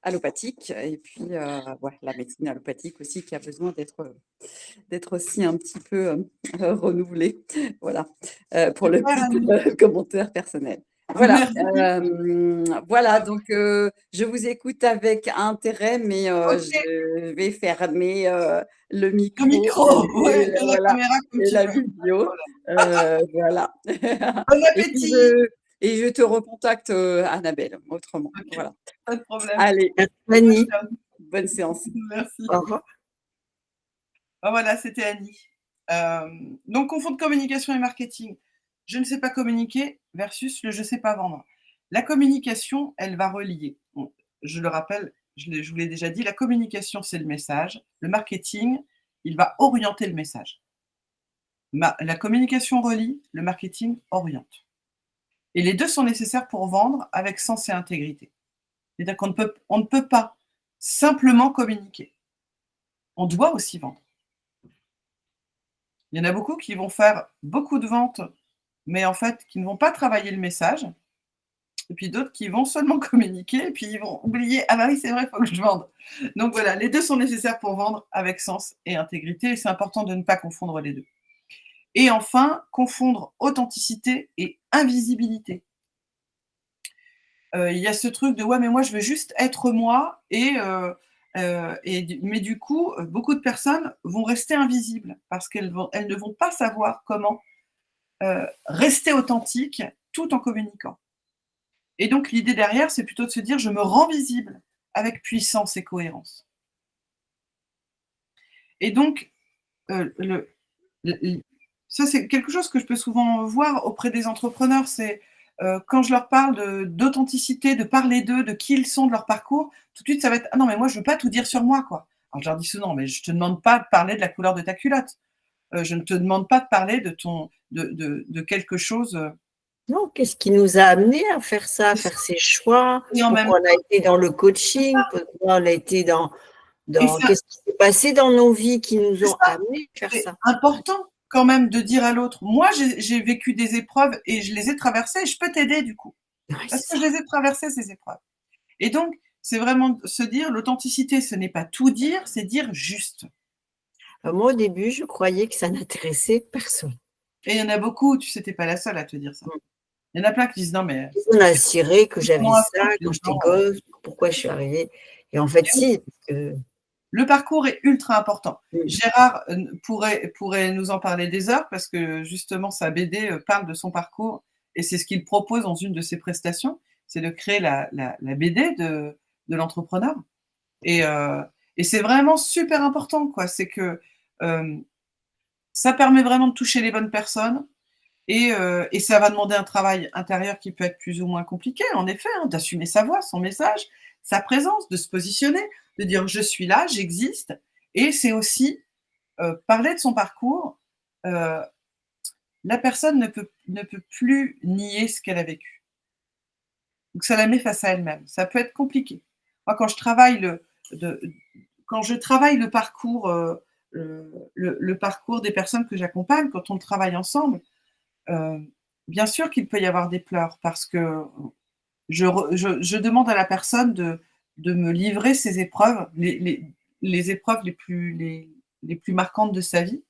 allopathique. Et puis, ouais, la médecine allopathique aussi qui a besoin d'être aussi un petit peu renouvelée. Voilà, pour le petit commentaire personnel. Voilà, voilà, donc je vous écoute avec intérêt, mais je vais fermer le micro, ouais, et, la caméra et la vidéo. Voilà. Bon appétit. Et je te recontacte, Annabelle, autrement. Okay. Voilà. Pas de problème. Allez, Annie. Bonne séance. Merci. Au revoir. Ah, voilà, c'était Annie. Donc, confondre communication et marketing. Je ne sais pas communiquer versus le je ne sais pas vendre. La communication, elle va relier. Bon, je le rappelle, je vous l'ai déjà dit, la communication, c'est le message. Le marketing, il va orienter le message. La communication relie, le marketing oriente. Et les deux sont nécessaires pour vendre avec sens et intégrité. C'est-à-dire qu'on ne peut pas simplement communiquer. On doit aussi vendre. Il y en a beaucoup qui vont faire beaucoup de ventes mais en fait, qui ne vont pas travailler le message. Et puis d'autres qui vont seulement communiquer et puis ils vont oublier: «Ah bah oui, c'est vrai, il faut que je vende». Donc voilà, les 2 sont nécessaires pour vendre avec sens et intégrité et c'est important de ne pas confondre les 2. Et enfin, confondre authenticité et invisibilité. Il y a ce truc de: «Ouais, mais moi je veux juste être moi» mais du coup, beaucoup de personnes vont rester invisibles parce elles ne vont pas savoir comment, rester authentiques tout en communiquant. Et donc l'idée derrière, c'est plutôt de se dire: «Je me rends visible avec puissance et cohérence». Et donc, le ça, c'est quelque chose que je peux souvent voir auprès des entrepreneurs. C'est, quand je leur parle d'authenticité, de parler d'eux, de qui ils sont, de leur parcours, tout de suite ça va être: «Ah non, mais moi je veux pas tout dire sur moi, quoi». Alors je leur dis souvent: «Mais je te demande pas de parler de la couleur de ta culotte. Je ne te demande pas de parler de quelque chose, Non, qu'est-ce qui nous a amenés à faire ça, à c'est ça». faire ces choix? Et en même Pourquoi on a été dans le c'est coaching? ça Pourquoi on a été et ça qu'est-ce qui s'est passé dans nos vies qui nous c'est ont ça. amenés à faire C'est ça? important quand même de dire à l'autre: «Moi, j'ai vécu des épreuves et je les ai traversées et je peux t'aider du coup, Oui, parce c'est que je ça. les ai traversées ces épreuves». Et donc, c'est vraiment se dire l'authenticité, ce n'est pas tout dire, c'est dire juste. Moi, au début, je croyais que ça n'intéressait personne. Et il y en a beaucoup, tu sais, tu es pas la seule à te dire ça. Mmh. Il y en a plein qui disent: «Non mais On a ciré que comment j'avais à ça faire que quand les j'étais gens» gosse, pourquoi je suis arrivée et en fait eh oui, si, parce que le parcours est ultra important. mmh, Gérard, pourrait nous en parler des heures parce que justement sa BD, parle de son parcours et c'est ce qu'il propose dans une de ses prestations, c'est de créer la BD de l'entrepreneur et heu et c'est vraiment super important, quoi. C'est que, hem, ça permet vraiment de toucher les bonnes personnes et ça va demander un travail intérieur qui peut être plus ou moins compliqué, en effet, hein, d'assumer sa voix, son message, sa présence, de se positionner, de dire: «Je suis là, j'existe» et c'est aussi, parler de son parcours, heu, la personne ne peut plus nier ce qu'elle a vécu. Donc ça la met face à elle-même. Ça peut être compliqué. Moi, de quand je travaille le parcours, le parcours des personnes que j'accompagne, quand on le travaille ensemble, heu, bien sûr qu'il peut y avoir des pleurs parce que je demande à la personne de me livrer ses épreuves, les épreuves les plus marquantes de sa vie.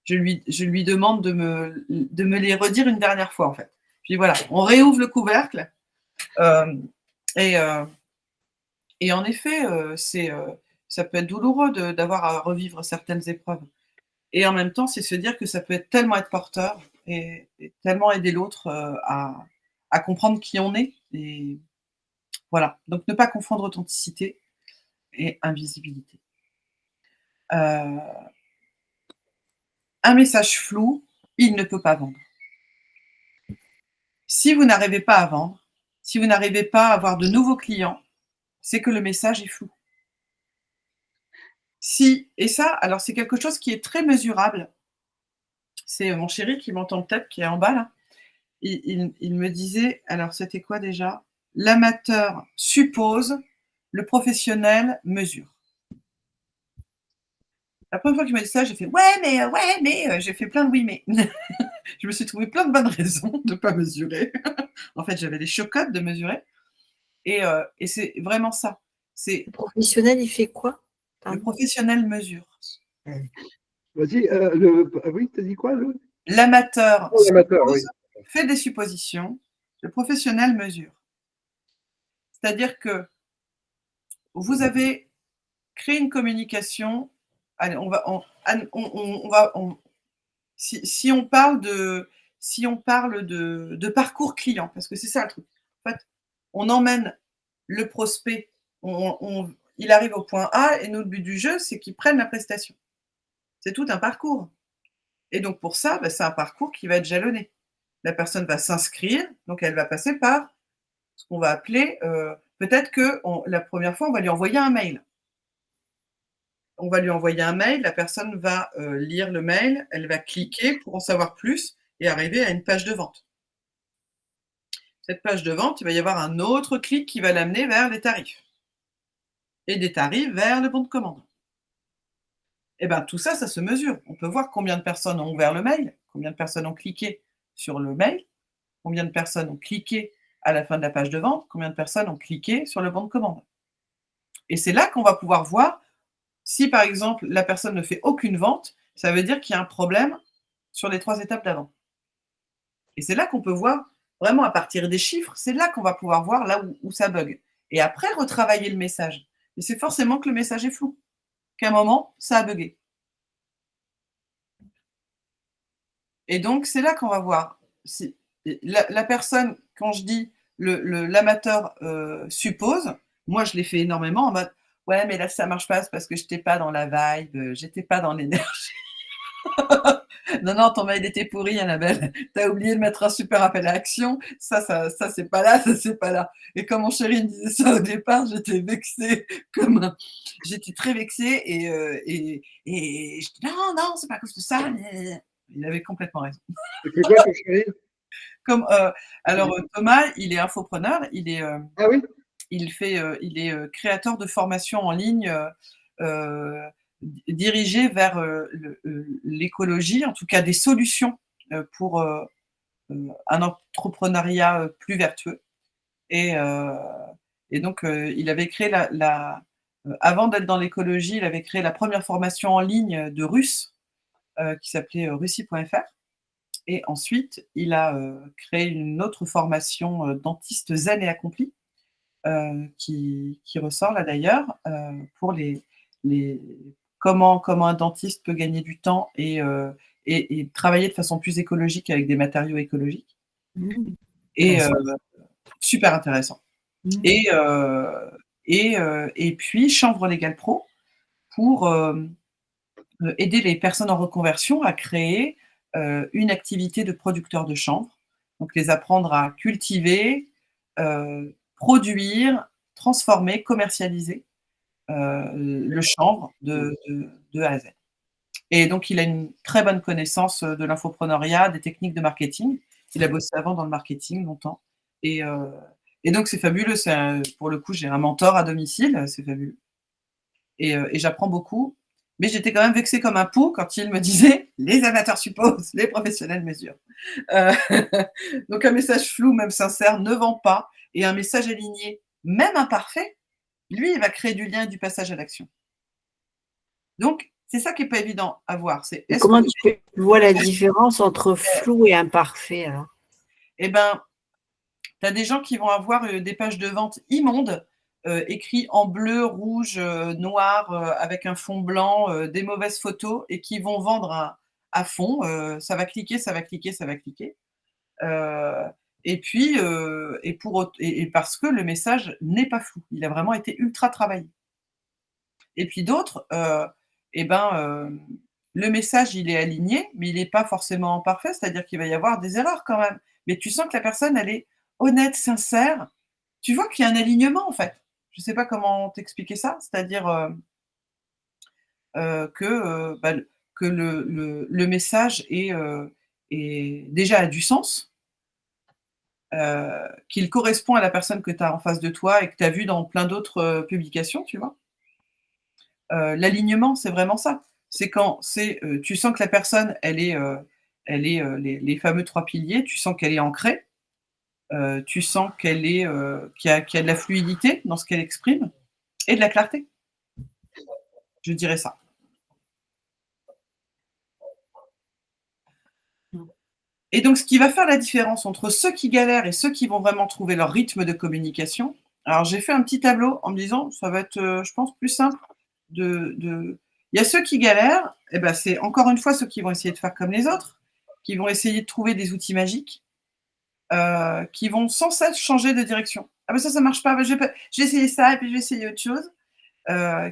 Je lui demande de me les redire une dernière fois, en fait. Puis voilà, on réouvre le couvercle, hem et heu et en effet, ça peut être douloureux d'avoir à revivre certaines épreuves et en même temps, c'est se dire que ça peut tellement être porteur et tellement aider l'autre, à comprendre qui on est et voilà, donc ne pas confondre authenticité et invisibilité. Heu, un message flou, il ne peut pas vendre. Si vous n'arrivez pas à vendre, si vous n'arrivez pas à avoir de nouveaux clients, c'est que le message est flou. Si et ça, alors c'est quelque chose qui est très mesurable. C'est mon chéri qui m'entend peut-être, qui est en bas là. Il me disait alors c'était quoi déjà? «L'amateur suppose, le professionnel mesure». La première fois qu'il m'a dit ça, j'ai fait: ouais, mais», j'ai fait plein de «oui, mais». Je me suis trouvé plein de bonnes raisons de pas mesurer. En fait, j'avais des chocottes de mesurer et c'est vraiment ça. C'est le professionnel, il fait quoi? le Pardon? professionnel mesure. Mmh. Vas-y, oui, tu as dit quoi, le? L'amateur Oh, l'amateur, suppose, oui. fait des suppositions, le professionnel mesure. C'est-à-dire que vous avez créé une communication, allez, on va si on parle de parcours client, parce que c'est ça le truc. En fait, on emmène le prospect, il arrive au point A et notre but du jeu, c'est qu'il prenne la prestation. C'est tout un parcours et donc pour ça, bah, c'est un parcours qui va être jalonné. La personne va s'inscrire, donc elle va passer par ce qu'on va appeler, peut-être que la première fois, on va lui envoyer un mail. On va lui envoyer un mail, la personne va, lire le mail, elle va cliquer pour en savoir plus et arriver à une page de vente. Cette page de vente, il va y avoir un autre clic qui va l'amener vers les tarifs et des tarifs vers le bon de commande. Et ben, tout ça, ça se mesure. On peut voir combien de personnes ont ouvert le mail, combien de personnes ont cliqué sur le mail, combien de personnes ont cliqué à la fin de la page de vente, combien de personnes ont cliqué sur le bon de commande. Et c'est là qu'on va pouvoir voir si, par exemple, la personne ne fait aucune vente, ça veut dire qu'il y a un problème sur les 3 étapes d'avant. Et c'est là qu'on peut voir, vraiment à partir des chiffres, c'est là qu'on va pouvoir voir là où ça bug. Et après, retravailler le message. Mais c'est forcément que le message est flou, qu'à un moment, ça a bugué. Et donc, c'est là qu'on va voir. Si la personne, quand je dis l'amateur suppose, moi, je l'ai fait énormément en mode « Ouais, mais là, ça marche pas, c'est parce que je n'étais pas dans la vibe, j'étais pas dans l'énergie. » Non, non, ton mail était pourri, Annabelle. Tu as oublié de mettre un super appel à action. Ça c'est pas là, ça, c'est pas là. Et comme mon chéri me disait ça au départ, j'étais vexée. J'étais très vexée et je dis non, non, c'est pas à cause de ça. Il avait complètement raison. C'est quoi ton chéri? Comme, alors, Thomas, il est infopreneur. Ah oui? Il est créateur de formations en ligne dirigées vers l'écologie, en tout cas des solutions pour un entrepreneuriat plus vertueux. Et donc, il avait créé avant d'être dans l'écologie, il avait créé la première formation en ligne de russe qui s'appelait russie.fr. Et ensuite, il a créé une autre formation dentiste zen et accompli qui ressort là d'ailleurs pour comment un dentiste peut gagner du temps et travailler de façon plus écologique avec des matériaux écologiques. Et super intéressant. Et puis Chambre Légale Pro pour aider les personnes en reconversion à créer une activité de producteur de chanvre. Donc les apprendre à cultiver, produire, transformer, commercialiser le chanvre de A à Z. Et donc il a une très bonne connaissance de l'infopreneuriat, des techniques de marketing. Il a bossé avant dans le marketing longtemps. Et donc c'est fabuleux. Pour le coup, j'ai un mentor à domicile, c'est fabuleux. Et j'apprends beaucoup. Mais j'étais quand même vexée comme un pou quand il me disait « Les amateurs supposent, les professionnels mesurent ». Donc un message flou, même sincère, ne vend pas. Et un message aligné, même imparfait, lui, il va créer du lien et du passage à l'action. Donc, c'est ça qui n'est pas évident à voir. Comment tu vois la différence entre flou et imparfait alors? Eh bien, tu as des gens qui vont avoir des pages de vente immondes, écrits en bleu, rouge, noir, avec un fond blanc, des mauvaises photos, et qui vont vendre à fond. Ça va cliquer, ça va cliquer, ça va cliquer. Et puis, et parce que le message n'est pas flou. Il a vraiment été ultra travaillé. Et puis d'autres, le message, il est aligné, mais il n'est pas forcément parfait, c'est-à-dire qu'il va y avoir des erreurs quand même. Mais tu sens que la personne, elle est honnête, sincère. Tu vois qu'il y a un alignement, en fait. Je ne sais pas comment t'expliquer ça, c'est-à-dire que le message déjà a du sens, qu'il correspond à la personne que tu as en face de toi et que tu as vu dans plein d'autres publications, tu vois. L'alignement, c'est vraiment ça. C'est quand tu sens que la personne, elle est les fameux 3 piliers, tu sens qu'elle est ancrée, tu sens qu'il y a de la fluidité dans ce qu'elle exprime et de la clarté. Je dirais ça. Et donc, ce qui va faire la différence entre ceux qui galèrent et ceux qui vont vraiment trouver leur rythme de communication. Alors, j'ai fait un petit tableau en me disant, ça va être, je pense, plus simple il y a ceux qui galèrent, et ben c'est encore une fois ceux qui vont essayer de faire comme les autres, qui vont essayer de trouver des outils magiques, qui vont sans cesse changer de direction. Ah ben ça marche pas, je vais essayer ça et puis je vais essayer autre chose,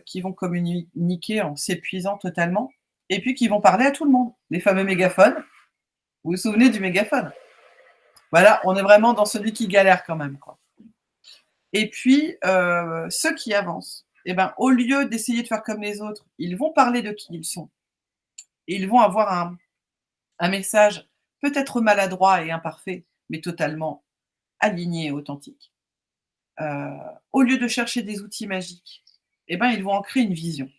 qui vont communiquer en s'épuisant totalement, et puis qui vont parler à tout le monde. Les fameux mégaphones. Vous vous souvenez du mégaphone? Voilà, on est vraiment dans celui qui galère quand même, quoi. Et puis, ceux qui avancent, eh ben, au lieu d'essayer de faire comme les autres, ils vont parler de qui ils sont. Et ils vont avoir un message peut-être maladroit et imparfait, mais totalement aligné et authentique. Au lieu de chercher des outils magiques, eh ben, ils vont en créer une vision.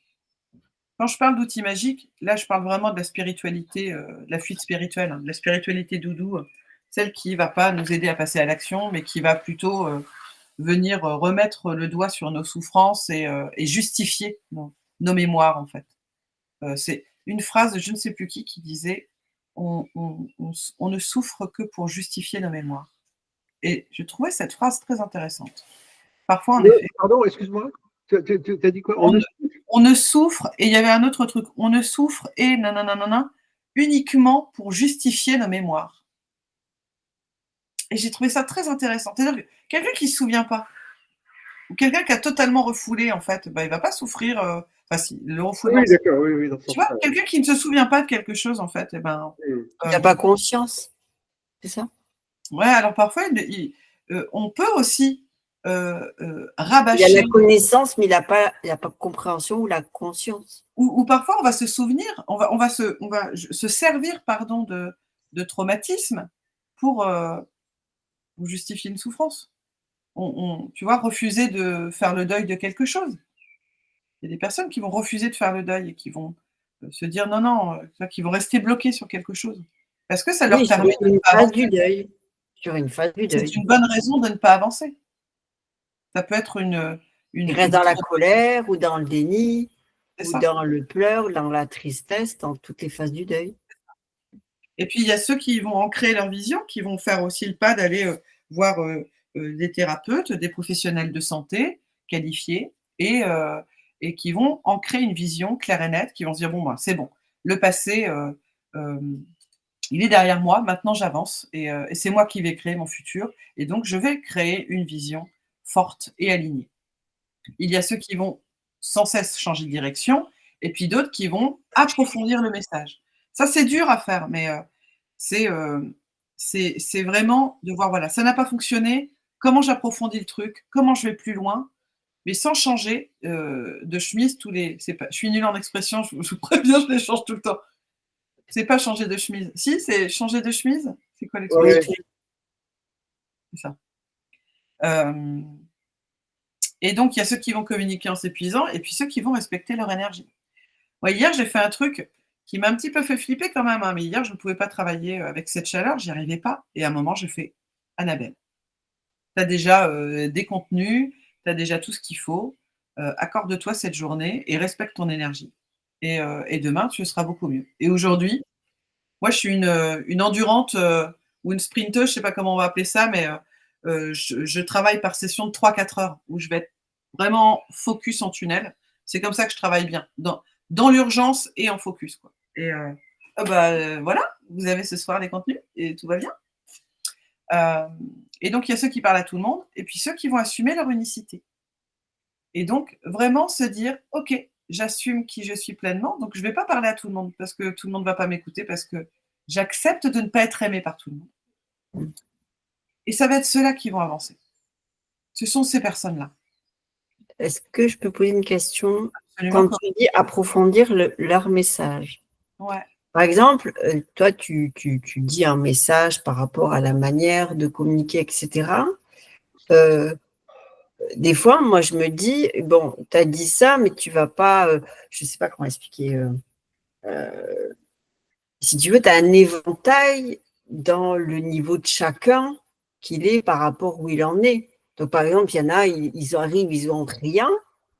Quand je parle d'outils magiques, là, je parle vraiment de la spiritualité, de la fuite spirituelle, hein, de la spiritualité doudou, celle qui va pas nous aider à passer à l'action, mais qui va plutôt, venir, remettre le doigt sur nos souffrances et justifier nos mémoires, en fait. C'est une phrase de je ne sais plus qui disait: «On ne souffre que pour justifier nos mémoires» et je trouvais cette phrase très intéressante. Parfois, en effet, Pardon, excuse-moi, tu as dit quoi? on ne souffre et il y avait un autre truc, on ne souffre et nanananana uniquement pour justifier nos mémoires et j'ai trouvé ça très intéressant. C'est-à-dire que quelqu'un qui se souvient pas ou quelqu'un qui a totalement refoulé, en fait, bah, il va pas souffrir, enfin si, le refoulement, Oui, d'accord, oui, dans ce tu vois? sens-là. Quelqu'un qui ne se souvient pas de quelque chose, en fait, et ben, Il n'a pas conscience, c'est ça? ouais, alors parfois, on peut aussi, Il a rabâcher la connaissance, mais il n'a pas compréhension ou la conscience. ou parfois on va se souvenir, on va se servir, pardon, de traumatismes pour, pour justifier une souffrance. Tu vois, refuser de faire le deuil de quelque chose. Il y a des personnes qui vont refuser de faire le deuil et qui vont, se dire: «Non, non», tu vois, qui vont rester bloquées sur quelque chose. Parce que ça leur Oui, sur permet de ne une pas phase avancer. du deuil. Sur une phase du C'est deuil. une bonne raison de ne pas avancer. Ça peut être Il reste dans la colère ou dans le déni c'est ou ça. dans le pleur, dans la tristesse, dans toutes les phases du deuil. Et puis il y a ceux qui vont ancrer leur vision, qui vont faire aussi le pas d'aller, voir, des thérapeutes, des professionnels de santé qualifiés et qui vont ancrer une vision claire et nette, qui vont se dire: «Bon, ben, c'est bon, le passé, il est derrière moi, maintenant j'avance et c'est moi qui vais créer mon futur et donc je vais créer une vision forte et alignée». Il y a ceux qui vont sans cesse changer de direction et puis d'autres qui vont approfondir le message. Ça, c'est dur à faire, mais c'est, c'est vraiment de voir, voilà, ça n'a pas fonctionné, comment j'approfondis le truc? Comment je vais plus loin? Mais sans changer, de chemise tous les c'est pas je suis nulle en expression, je vous préviens, je les change tout le temps. C'est pas changer de chemise. Si, c'est changer de chemise? C'est quoi Oui, l'expression? C'est ça. Hem Et donc il y a ceux qui vont communiquer en s'épuisant et puis ceux qui vont respecter leur énergie. Moi, hier, j'ai fait un truc qui m'a un petit peu fait flipper quand même, hein, mais hier, je ne pouvais pas travailler, avec cette chaleur, j'y arrivais pas et à un moment, j'ai fait: «Annabelle, tu as déjà, des contenus, tu as déjà tout ce qu'il faut, accorde-toi cette journée et respecte ton énergie et demain, tu seras beaucoup mieux» et aujourd'hui, moi, je suis une endurante, ou une sprinteuse, je sais pas comment on va appeler ça, mais je travaille par session de 3-4 heures où je vais être vraiment focus en tunnel. C'est comme ça que je travaille bien, dans l'urgence et en focus, quoi et ah bah, voilà, vous avez ce soir les contenus et tout va bien. Hem et donc il y a ceux qui parlent à tout le monde et puis ceux qui vont assumer leur unicité et donc vraiment se dire: «OK, j'assume qui je suis pleinement, donc je ne vais pas parler à tout le monde parce que tout le monde ne va pas m'écouter parce que j'accepte de ne pas être aimé par tout le monde» et ça va être ceux-là qui vont avancer. Ce sont ces personnes-là. Est-ce que je peux poser une question? Absolument Quand quoi. tu dis approfondir leur message, Ouais. par exemple, toi, tu dis un message par rapport à la manière de communiquer, etc. Des fois, moi, je me dis, bon, tu as dit ça, mais tu vas pas, je ne sais pas comment expliquer. Si tu veux, tu as un éventail dans le niveau de chacun qu'il est par rapport où il en est. Donc, par exemple, il y en a, ils arrivent, ils n'ont rien.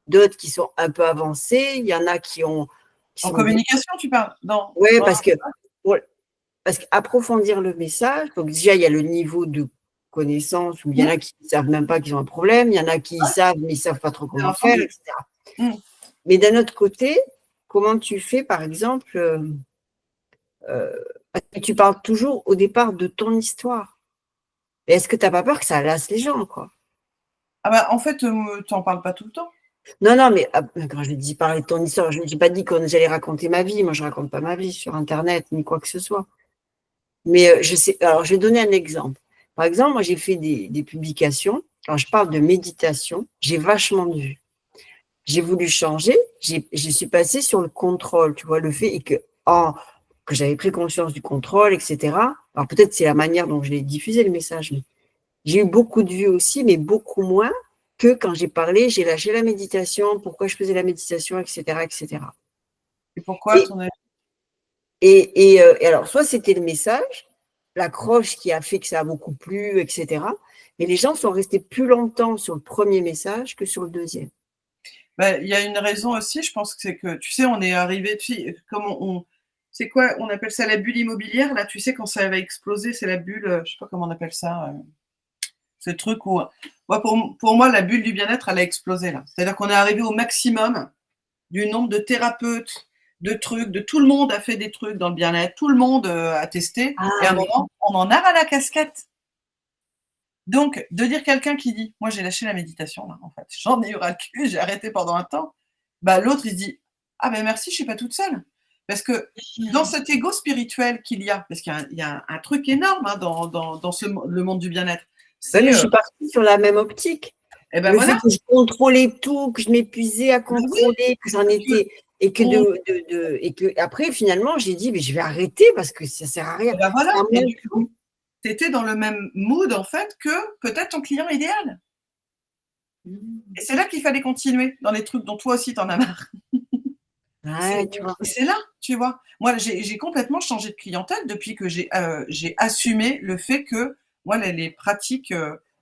D'autres qui sont un peu avancés. Il y en a qui En sont des... communication, tu parles? Oui, Dans parce qu'approfondir le message, donc déjà, il y a le niveau de connaissance où il y en a qui ne savent même pas qu'ils ont un problème, il y en a qui savent, mais ils ne savent pas trop bien comment faire, entendu. etc. Mmh. Mais d'un autre côté, comment tu fais, par exemple, tu parles toujours au départ de ton histoire. Et est-ce que tu n'as pas peur que ça lasse les gens, quoi? Ah bah, en fait, tu en parles pas tout le temps. Non, non, mais quand je dis parler de ton histoire, je n'ai pas dit que j'allais raconter ma vie. Moi, je ne raconte pas ma vie sur Internet, ni quoi que ce soit. Mais je sais, alors je vais donner un exemple. Par exemple, moi, j'ai fait des publications. Quand je parle de méditation, j'ai vachement de vues. J'ai voulu changer, je suis passée sur le contrôle, tu vois, le fait que j'avais pris conscience du contrôle, etc. Alors peut-être c'est la manière dont je l'ai diffusé le message, mais j'ai eu beaucoup de vues aussi, mais beaucoup moins que quand j'ai parlé, j'ai lâché la méditation, pourquoi je faisais la méditation, etc., etc. Et pourquoi, à ton avis? Et alors, soit c'était le message, l'accroche qui a fait que ça a beaucoup plu, etc. Mais les gens sont restés plus longtemps sur le premier message que sur le deuxième. Il y a une raison aussi, je pense que c'est que, tu sais, on est arrivé, comme c'est quoi, on appelle ça la bulle immobilière, là, tu sais, quand ça va exploser, c'est la bulle, je sais pas comment on appelle ça, ce truc où, pour moi, la bulle du bien-être, elle a explosé, là. C'est-à-dire qu'on est arrivé au maximum du nombre de thérapeutes, de trucs, de tout le monde a fait des trucs dans le bien-être, tout le monde a testé, et à un moment, on en a ras la casquette. Donc, de dire quelqu'un qui dit, moi j'ai lâché la méditation, là, en fait, j'en ai eu ras le cul, j'ai arrêté pendant un temps, l'autre il se dit, ah ben merci, je suis pas toute seule. Parce que dans cet ego spirituel qu'il y a, parce qu'il y a un truc énorme dans le monde du bien-être. Mais je suis partie sur la même optique. Et le fait que je contrôlais tout, que je m'épuisais à contrôler, que j'en étais, et que après finalement j'ai dit mais je vais arrêter parce que ça sert à rien. Et du coup, tu étais dans le même mood en fait que peut-être ton client idéal. Et c'est là qu'il fallait continuer dans les trucs dont toi aussi t'en as marre. C'est là, tu vois. Moi, j'ai complètement changé de clientèle depuis que j'ai assumé le fait que moi, les pratiques,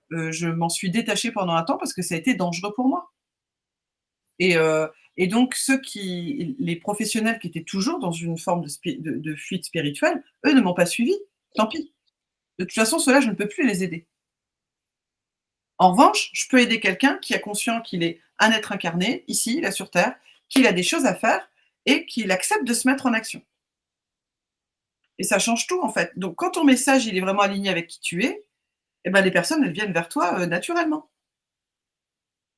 je m'en suis détachée pendant un temps parce que ça a été dangereux pour moi. Et donc, les professionnels qui étaient toujours dans une forme de fuite spirituelle, eux ne m'ont pas suivi. Tant pis. De toute façon, ceux-là, je ne peux plus les aider. En revanche, je peux aider quelqu'un qui a conscience qu'il est un être incarné, ici, là sur Terre, qu'il a des choses à faire et qu'il accepte de se mettre en action. Et ça change tout, en fait. Donc, quand ton message, il est vraiment aligné avec qui tu es, les personnes, elles viennent vers toi naturellement.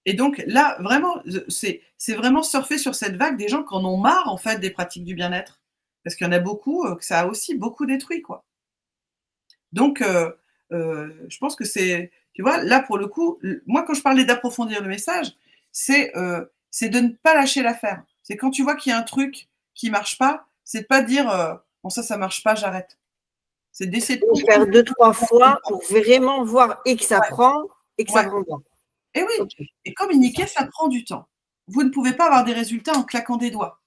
Et donc, là, vraiment, c'est vraiment surfer sur cette vague des gens qui en ont marre, en fait, des pratiques du bien-être. Parce qu'il y en a beaucoup que ça a aussi beaucoup détruit, quoi. Donc, je pense que c'est, tu vois, là, pour le coup, moi, quand je parlais d'approfondir le message, c'est de ne pas lâcher l'affaire. C'est quand tu vois qu'il y a un truc qui marche pas, c'est de pas dire bon, ça marche pas, j'arrête. C'est d'essayer de faire 2-3 fois pour vraiment voir et que ça prend et que ça prend pas. Et oui, okay. Et communiquer, ça prend du temps. Vous ne pouvez pas avoir des résultats en claquant des doigts.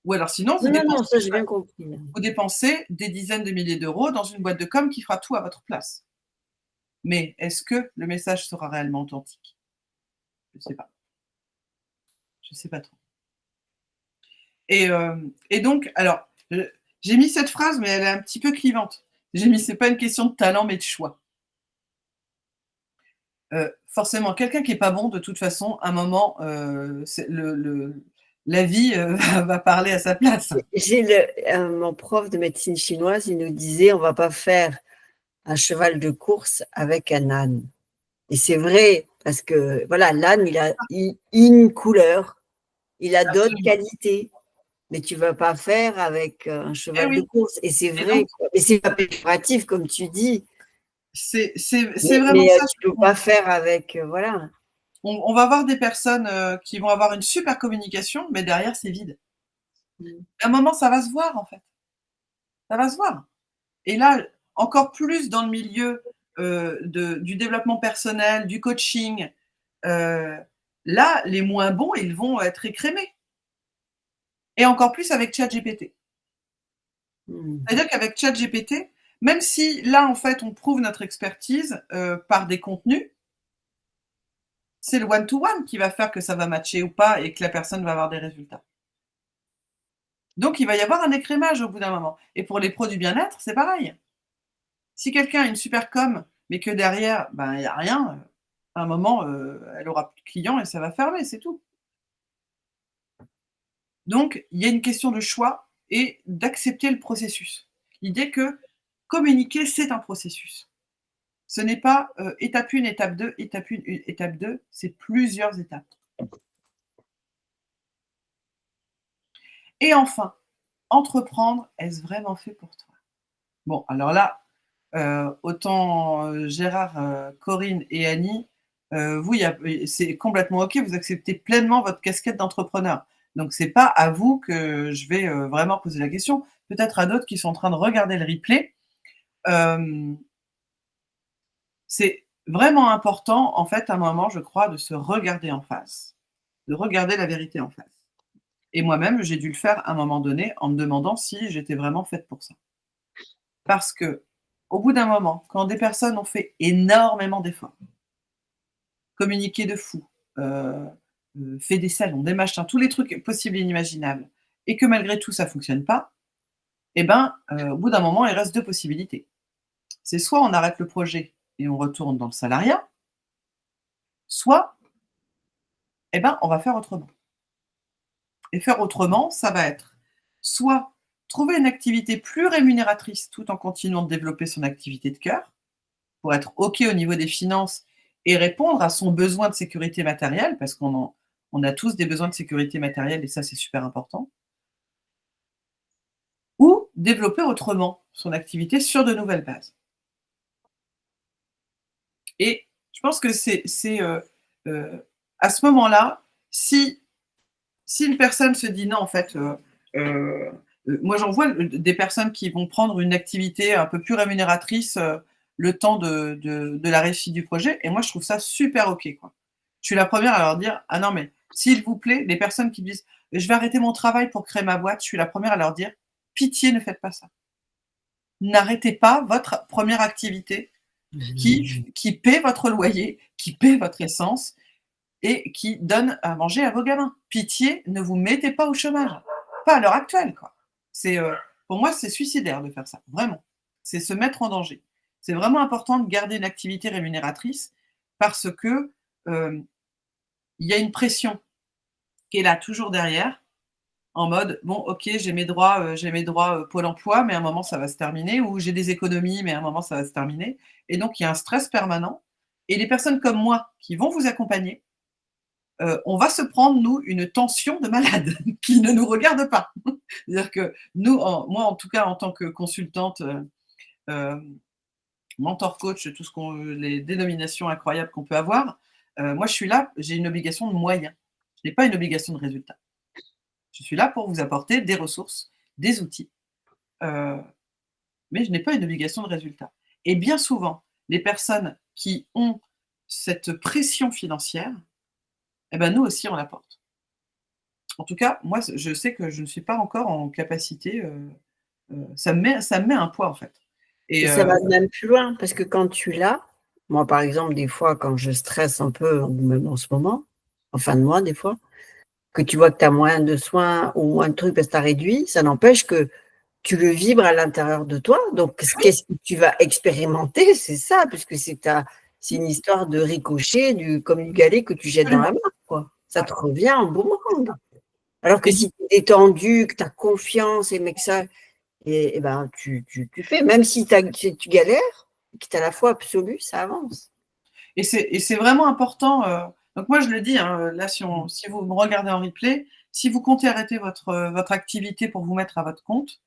Ou alors sinon, non, ça j'ai bien compris. Vous dépensez des dizaines de milliers d'euros dans une boîte de com qui fera tout à votre place. Mais est-ce que le message sera réellement authentique? Je ne sais pas. Je ne sais pas trop. Et donc, alors, j'ai mis cette phrase, mais elle est un petit peu clivante. J'ai mis, c'est pas une question de talent, mais de choix. Forcément, quelqu'un qui n'est pas bon, de toute façon, à un moment, la vie va parler à sa place. J'ai mon prof de médecine chinoise, il nous disait, on ne va pas faire un cheval de course avec un âne. Et c'est vrai, parce que voilà, l'âne, il a une couleur, il a d'autres qualités, mais tu ne vas pas faire avec un cheval de course. Et c'est vrai, mais c'est pas péjoratif, comme tu dis. C'est vraiment ça. Tu ne peux pas faire avec, voilà. On va avoir des personnes qui vont avoir une super communication, mais derrière, c'est vide. À un moment, ça va se voir, en fait. Ça va se voir. Et là, encore plus dans le milieu du développement personnel, du coaching, là, les moins bons, ils vont être écrémés. Et encore plus avec ChatGPT. C'est-à-dire qu'avec ChatGPT, même si là, en fait, on prouve notre expertise par des contenus, c'est le one-to-one qui va faire que ça va matcher ou pas et que la personne va avoir des résultats. Donc, il va y avoir un écrémage au bout d'un moment. Et pour les pros du bien-être, c'est pareil. Si quelqu'un a une super com, mais que derrière, il n'y a rien, à un moment, elle aura plus de clients et ça va fermer, c'est tout. Donc, il y a une question de choix et d'accepter le processus. L'idée que communiquer, c'est un processus. Ce n'est pas étape 1, étape 2, étape 1, étape 2, c'est plusieurs étapes. Et enfin, entreprendre, est-ce vraiment fait pour toi? Bon, alors là, autant Gérard, Corinne et Annie, vous, c'est complètement OK, vous acceptez pleinement votre casquette d'entrepreneur. Donc, ce n'est pas à vous que je vais vraiment poser la question. Peut-être à d'autres qui sont en train de regarder le replay. C'est vraiment important, en fait, à un moment, je crois, de se regarder en face, de regarder la vérité en face. Et moi-même, j'ai dû le faire à un moment donné en me demandant si j'étais vraiment faite pour ça. Parce qu'au bout d'un moment, quand des personnes ont fait énormément d'efforts, communiqué de fou, fait des salons, des machins, tous les trucs possibles et inimaginables, et que malgré tout ça ne fonctionne pas, eh ben, au bout d'un moment, il reste 2 possibilités. C'est soit on arrête le projet et on retourne dans le salariat, soit, eh ben, on va faire autrement. Et faire autrement, ça va être soit trouver une activité plus rémunératrice tout en continuant de développer son activité de cœur, pour être OK au niveau des finances et répondre à son besoin de sécurité matérielle, parce on a tous des besoins de sécurité matérielle et ça, c'est super important. Ou développer autrement son activité sur de nouvelles bases. Et je pense que à ce moment-là, si une personne se dit: «Non, en fait, moi, j'en vois des personnes qui vont prendre une activité un peu plus rémunératrice, le temps de la réussite du projet et moi, je trouve ça super OK, quoi. Je suis la première à leur dire: «Ah non, mais s'il vous plaît», les personnes qui me disent: «Je vais arrêter mon travail pour créer ma boîte», je suis la première à leur dire: «Pitié, ne faites pas ça. N'arrêtez pas votre première activité qui paie votre loyer, qui paie votre essence et qui donne à manger à vos gamins. Pitié, ne vous mettez pas au chômage. Pas à l'heure actuelle, quoi. C'est, pour moi, c'est suicidaire de faire ça, vraiment. C'est se mettre en danger. C'est vraiment important de garder une activité rémunératrice parce que, il y a une pression qui est là toujours derrière, en mode: «Bon, OK, j'ai mes droits, Pôle emploi, mais à un moment ça va se terminer» ou «J'ai des économies, mais à un moment ça va se terminer» et donc il y a un stress permanent et les personnes comme moi qui vont vous accompagner, on va se prendre, nous, une tension de malade qui ne nous regarde pas. C'est-à-dire que nous, moi, en tout cas, en tant que consultante, mentor coach, tout ce qu'on les dénominations incroyables qu'on peut avoir, moi, je suis là, j'ai une obligation de moyens. Je n'ai pas une obligation de résultat. Je suis là pour vous apporter des ressources, des outils, heu, mais je n'ai pas une obligation de résultat et bien souvent, les personnes qui ont cette pression financière, eh ben, nous aussi, on la porte. En tout cas, moi, je sais que je ne suis pas encore en capacité, ça me met un poids, en fait Et et ça va même plus loin, parce que quand tu l'as, moi, par exemple, des fois, quand je stresse un peu, ou même en ce moment, en fin de mois, des fois, que tu vois que tu as moins de soins ou moins de trucs parce que tu as réduit, ça n'empêche que tu le vibres à l'intérieur de toi. Donc, qu'est-ce que tu vas expérimenter? C'est ça, puisque c'est une histoire de ricochet, comme du galet que tu jettes dans la absolument. mer, quoi. Ça te revient en boomerang. Alors que Et du si tu es détendu, que tu as confiance, et mais que ça, et ben, tu fais, même si tu galères, que tu as la foi absolue, ça avance. c'est vraiment important, donc moi, je le dis, hein, là, si vous me regardez en replay, si vous comptez arrêter votre activité pour vous mettre à votre compte,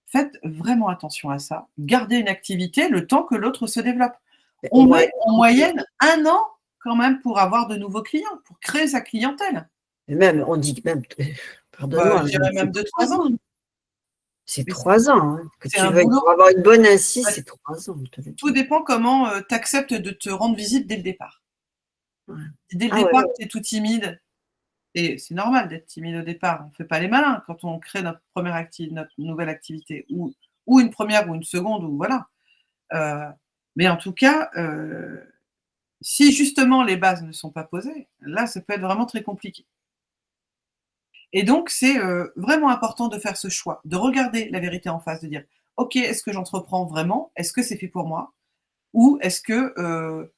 faites vraiment attention à ça. Gardez une activité le temps que l'autre se développe. Au On moins, met en moyenne 1 an quand même pour avoir de nouveaux clients, pour créer sa clientèle. même, on dit que même, Bah, je pardonne-moi, dirais c'est même 2-3 3 ans. ans. C'est Mais 3 ans, hein. Que c'est tu un veuilles boulot. pour avoir une bonne En assise, fait, c'est 3 ans, je te le tout dis. dépend comment, tu acceptes de te rendre visite dès le départ. Ouais. Si dès le Ah ouais, départ, ouais. tu es tout timide et c'est normal d'être timide au départ, on ne fait pas les malins quand on crée notre nouvelle activité ou une première ou une seconde ou voilà. Heu, mais en tout cas, si justement les bases ne sont pas posées, là, ça peut être vraiment très compliqué. Et donc c'est, vraiment important de faire ce choix, de regarder la vérité en face, de dire: «OK, est-ce que j'entreprends vraiment? Est-ce que c'est fait pour moi? Ou est-ce que,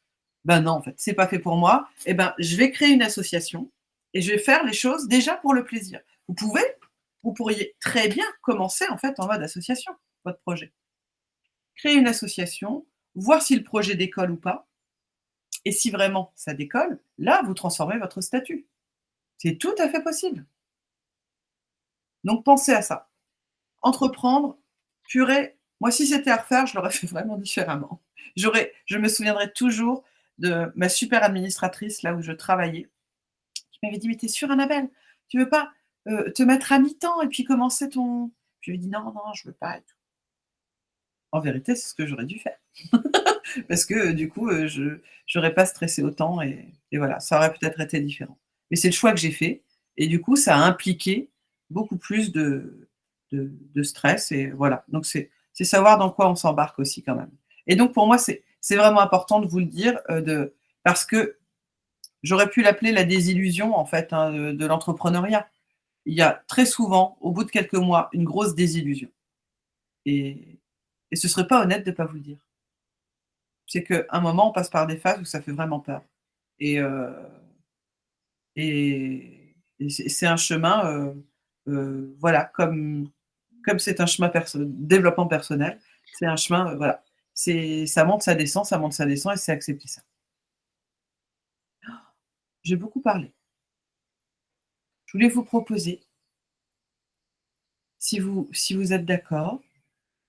ben non, en fait, c'est pas fait pour moi et ben, je vais créer une association et je vais faire les choses déjà pour le plaisir». Vous pourriez très bien commencer en fait en mode association, votre projet. Créer une association, voir si le projet décolle ou pas et si vraiment ça décolle, là, vous transformez votre statut. C'est tout à fait possible. Donc pensez à ça. Entreprendre, purée, moi si c'était à refaire, je l'aurais fait vraiment différemment. Je me souviendrai toujours de ma super administratrice là où je travaillais, qui m'avait dit: «Mais tu es sûre Annabelle? Tu veux pas, te mettre à mi-temps et puis commencer ton» je lui ai dit: «Non, non, je veux pas et tout». En vérité, c'est ce que j'aurais dû faire. Parce que, du coup, je j'aurais pas stressé autant et voilà, ça aurait peut-être été différent. Mais c'est le choix que j'ai fait Et du coup, ça a impliqué beaucoup plus de stress et voilà. Donc c'est savoir dans quoi on s'embarque aussi quand même. Et donc pour moi, c'est vraiment important de vous le dire, parce que j'aurais pu l'appeler la désillusion en fait, hein, de l'entrepreneuriat. Il y a très souvent, au bout de quelques mois, une grosse désillusion et ce serait pas honnête de pas vous le dire. C'est qu'à un moment, on passe par des phases où ça fait vraiment peur et c'est un chemin, voilà, comme c'est un chemin développement personnel, c'est un chemin, voilà, ça monte, ça descend, ça monte, ça descend et c'est accepter ça. J'ai beaucoup parlé. Je voulais vous proposer, si vous êtes d'accord,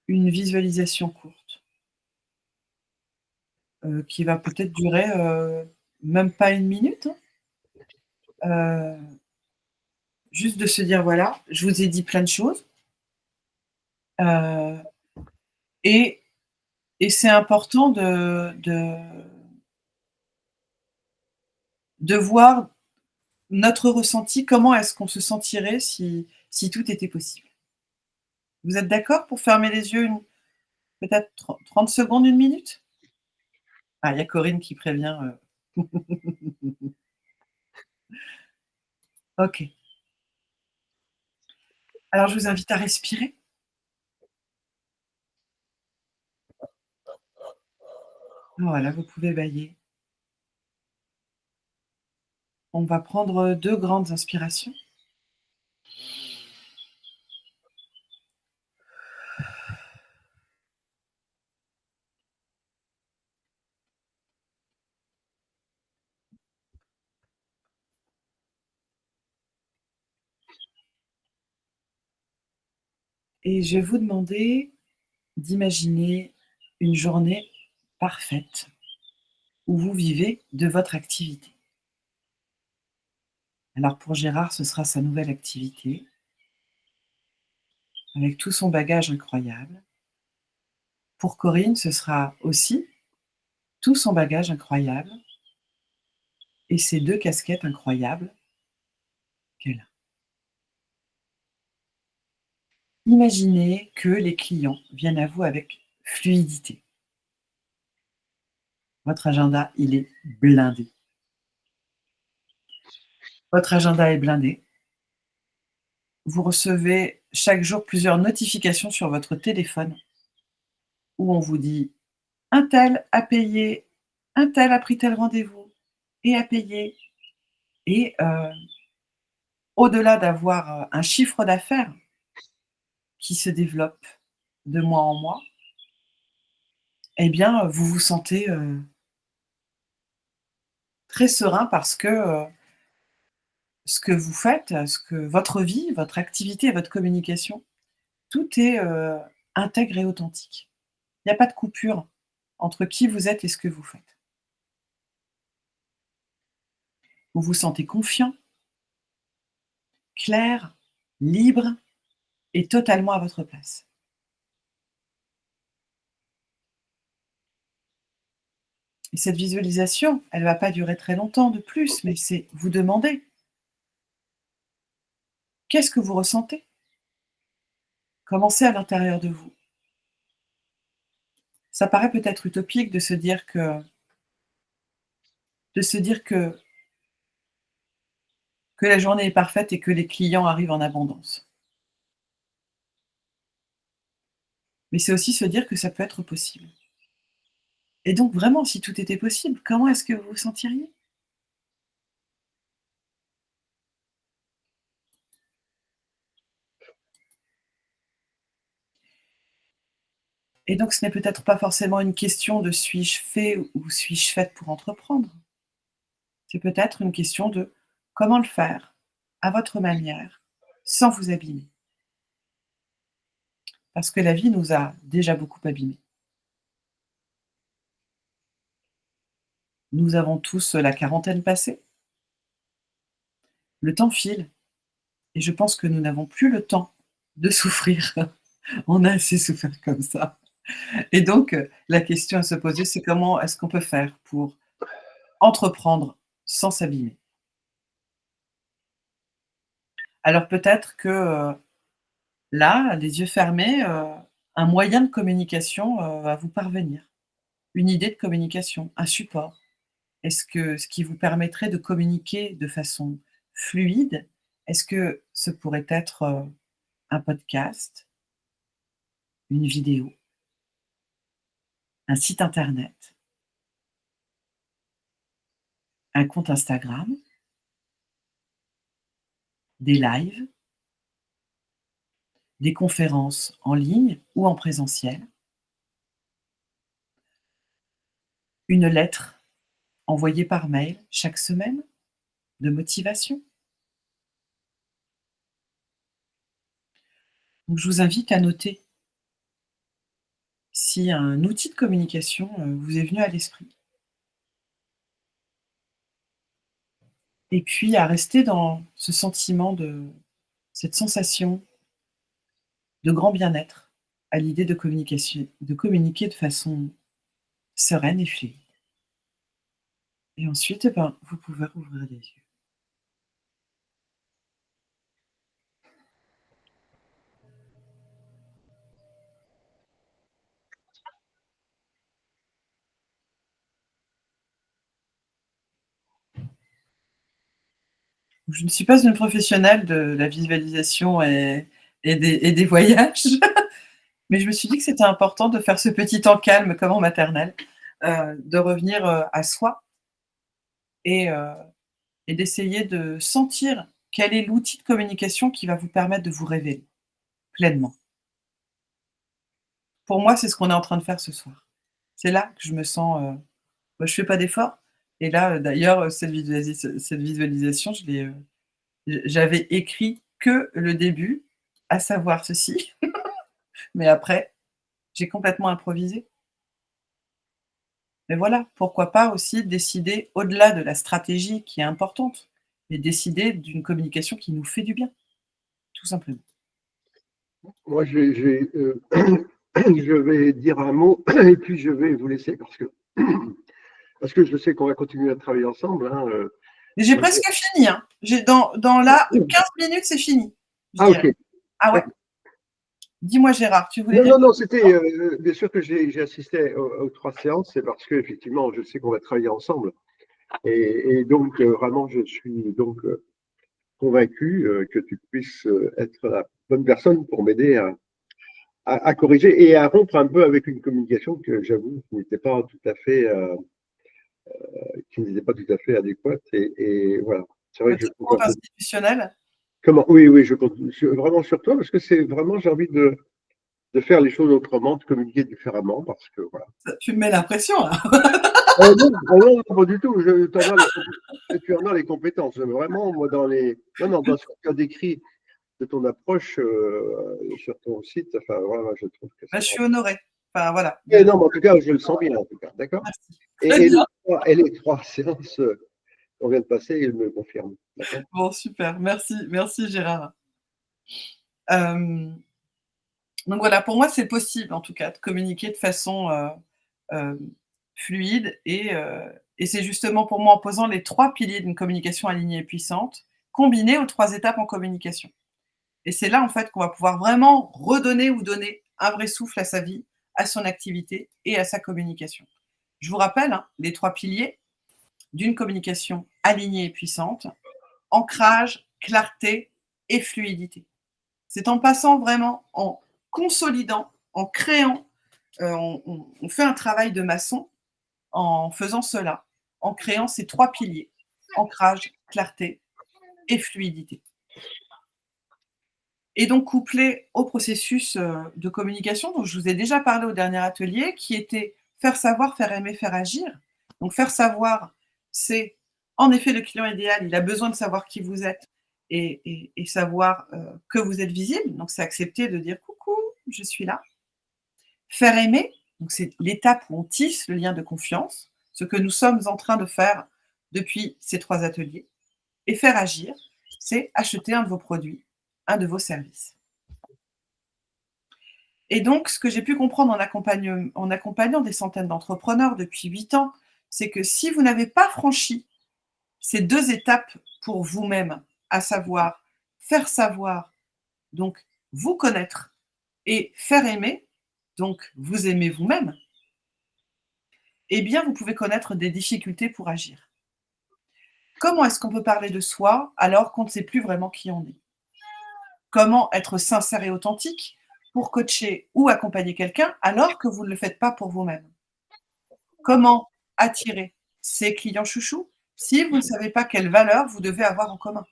une visualisation courte, qui va peut-être durer, même pas 1 minute, hein. Juste de se dire: «Voilà, je vous ai dit plein de choses, heu et c'est important de voir notre ressenti, comment est-ce qu'on se sentirait si tout était possible?» Vous êtes d'accord pour fermer les yeux peut-être 30 secondes, 1 minute? Ah, il y a Corinne qui prévient, OK. Alors je vous invite à respirer. Voilà, vous pouvez bâiller. On va prendre, 2 grandes inspirations et je vais vous demander d'imaginer une journée parfaite où vous vivez de votre activité. Alors pour Gérard, ce sera sa nouvelle activité, avec tout son bagage incroyable. Pour Corinne, ce sera aussi tout son bagage incroyable et ces 2 casquettes incroyables qu'elle a. Imaginez que les clients viennent à vous avec fluidité. Votre agenda, il est blindé. Votre agenda est blindé. Vous recevez chaque jour plusieurs notifications sur votre téléphone où on vous dit: «Un tel a payé, un tel a pris tel rendez-vous et a payé» et au-delà d'avoir, un chiffre d'affaires qui se développe de mois en mois, eh bien, vous vous sentez, très serein parce que, ce que vous faites, ce que votre vie, votre activité et votre communication, tout est, intègre et authentique. Il y a pas de coupure entre qui vous êtes et ce que vous faites. Vous vous sentez confiant, clair, libre et totalement à votre place. Et cette visualisation, elle ne va pas durer très longtemps de plus, mais c'est vous demander: «Qu'est-ce que vous ressentez?» Commencez à l'intérieur de vous. Ça paraît peut-être utopique de se dire que la journée est parfaite et que les clients arrivent en abondance. Mais c'est aussi se dire que ça peut être possible. Et donc vraiment, si tout était possible, comment est-ce que vous vous sentiriez? Et donc ce n'est peut-être pas forcément une question de suis-je fait ou suis-je faite pour entreprendre? C'est peut-être une question de comment le faire à votre manière, sans vous abîmer. Parce que la vie nous a déjà beaucoup abîmés. Nous avons tous la quarantaine passée. Le temps file et je pense que nous n'avons plus le temps de souffrir. On a assez souffert comme ça. Et donc, la question à se poser, c'est comment est-ce qu'on peut faire pour entreprendre sans s'abîmer? Alors peut-être que là, les yeux fermés, un moyen de communication va vous parvenir. Une idée de communication, un support. Est-ce que ce qui vous permettrait de communiquer de façon fluide, est-ce que ce pourrait être un podcast, une vidéo, un site internet, un compte Instagram, des lives, des conférences en ligne ou en présentiel, une lettre envoyée par mail chaque semaine de motivation? Donc je vous invite à noter si un outil de communication vous est venu à l'esprit. Et puis à rester dans ce sentiment cette sensation de grand bien-être à l'idée de communiquer de façon sereine et fluide. Et ensuite, vous pouvez rouvrir les yeux. Je ne suis pas une professionnelle de la visualisation et des voyages, mais je me suis dit que c'était important de faire ce petit temps calme comme en maternelle, de revenir à soi et d'essayer de sentir quel est l'outil de communication qui va vous permettre de vous révéler pleinement. Pour moi, c'est ce qu'on est en train de faire ce soir. C'est là que je me sens, je ne fais pas d'effort et là, d'ailleurs, cette visualisation, j'avais écrit que le début, à savoir ceci, mais après, j'ai complètement improvisé. Mais voilà, pourquoi pas aussi décider au-delà de la stratégie qui est importante, mais décider d'une communication qui nous fait du bien, tout simplement. Moi, je vais dire un mot et puis je vais vous laisser parce que je sais qu'on va continuer à travailler ensemble. Hein, J'ai presque fini. Hein. Dans là, 15 minutes, c'est fini. Ok. Ah ouais. Dis-moi Gérard, tu voulais dire... Non, c'était bien sûr que j'ai assisté aux 3 séances, c'est parce que effectivement, je sais qu'on va travailler ensemble. Et donc, vraiment, je suis donc convaincu que tu puisses être la bonne personne pour m'aider à corriger et à rompre un peu avec une communication que j'avoue qui n'était pas tout à fait adéquate. Et voilà. C'est vrai que je compte institutionnel. Comment? Oui, je compte vraiment sur toi parce que c'est vraiment, j'ai envie de faire les choses autrement, de communiquer différemment parce que voilà. Tu me mets la pression là. Non, pas du tout. Tu en as les compétences. Vraiment, moi, dans ce que tu as décrit de ton approche sur ton site, enfin, voilà, je trouve que je suis honorée. Enfin, voilà. Non, mais en tout cas, je le sens bien, en tout cas. D'accord? Et les 3 séances qu'on vient de passer, ils me confirment. Bon, super. Merci Gérard. Donc voilà, pour moi, c'est possible, en tout cas, de communiquer de façon fluide et c'est justement pour moi en posant les 3 piliers d'une communication alignée et puissante, combinés aux 3 étapes en communication. Et c'est là, en fait, qu'on va pouvoir vraiment redonner ou donner un vrai souffle à sa vie, à son activité et à sa communication. Je vous rappelle les 3 piliers d'une communication alignée et puissante: ancrage, clarté et fluidité. C'est en passant vraiment, en consolidant, en créant, on fait un travail de maçon en faisant cela, en créant ces 3 piliers: ancrage, clarté et fluidité. Et donc couplé au processus de communication dont je vous ai déjà parlé au dernier atelier, qui était faire savoir, faire aimer, faire agir. Donc faire savoir, c'est en effet le client idéal, il a besoin de savoir qui vous êtes et savoir que vous êtes visible. Donc c'est accepter de dire coucou, je suis là. Faire aimer, donc c'est l'étape où on tisse le lien de confiance, ce que nous sommes en train de faire depuis ces 3 ateliers. Et faire agir, c'est acheter un de vos produits, un de vos services. Et donc, ce que j'ai pu comprendre en accompagnant des centaines d'entrepreneurs depuis 8 ans, c'est que si vous n'avez pas franchi ces 2 étapes pour vous-même, à savoir faire savoir, donc vous connaître, et faire aimer, donc vous aimer vous-même, eh bien, vous pouvez connaître des difficultés pour agir. Comment est-ce qu'on peut parler de soi alors qu'on ne sait plus vraiment qui on est? Comment être sincère et authentique pour coacher ou accompagner quelqu'un alors que vous ne le faites pas pour vous-même? Comment attirer ses clients chouchous si vous ne savez pas quelles valeurs vous devez avoir en commun?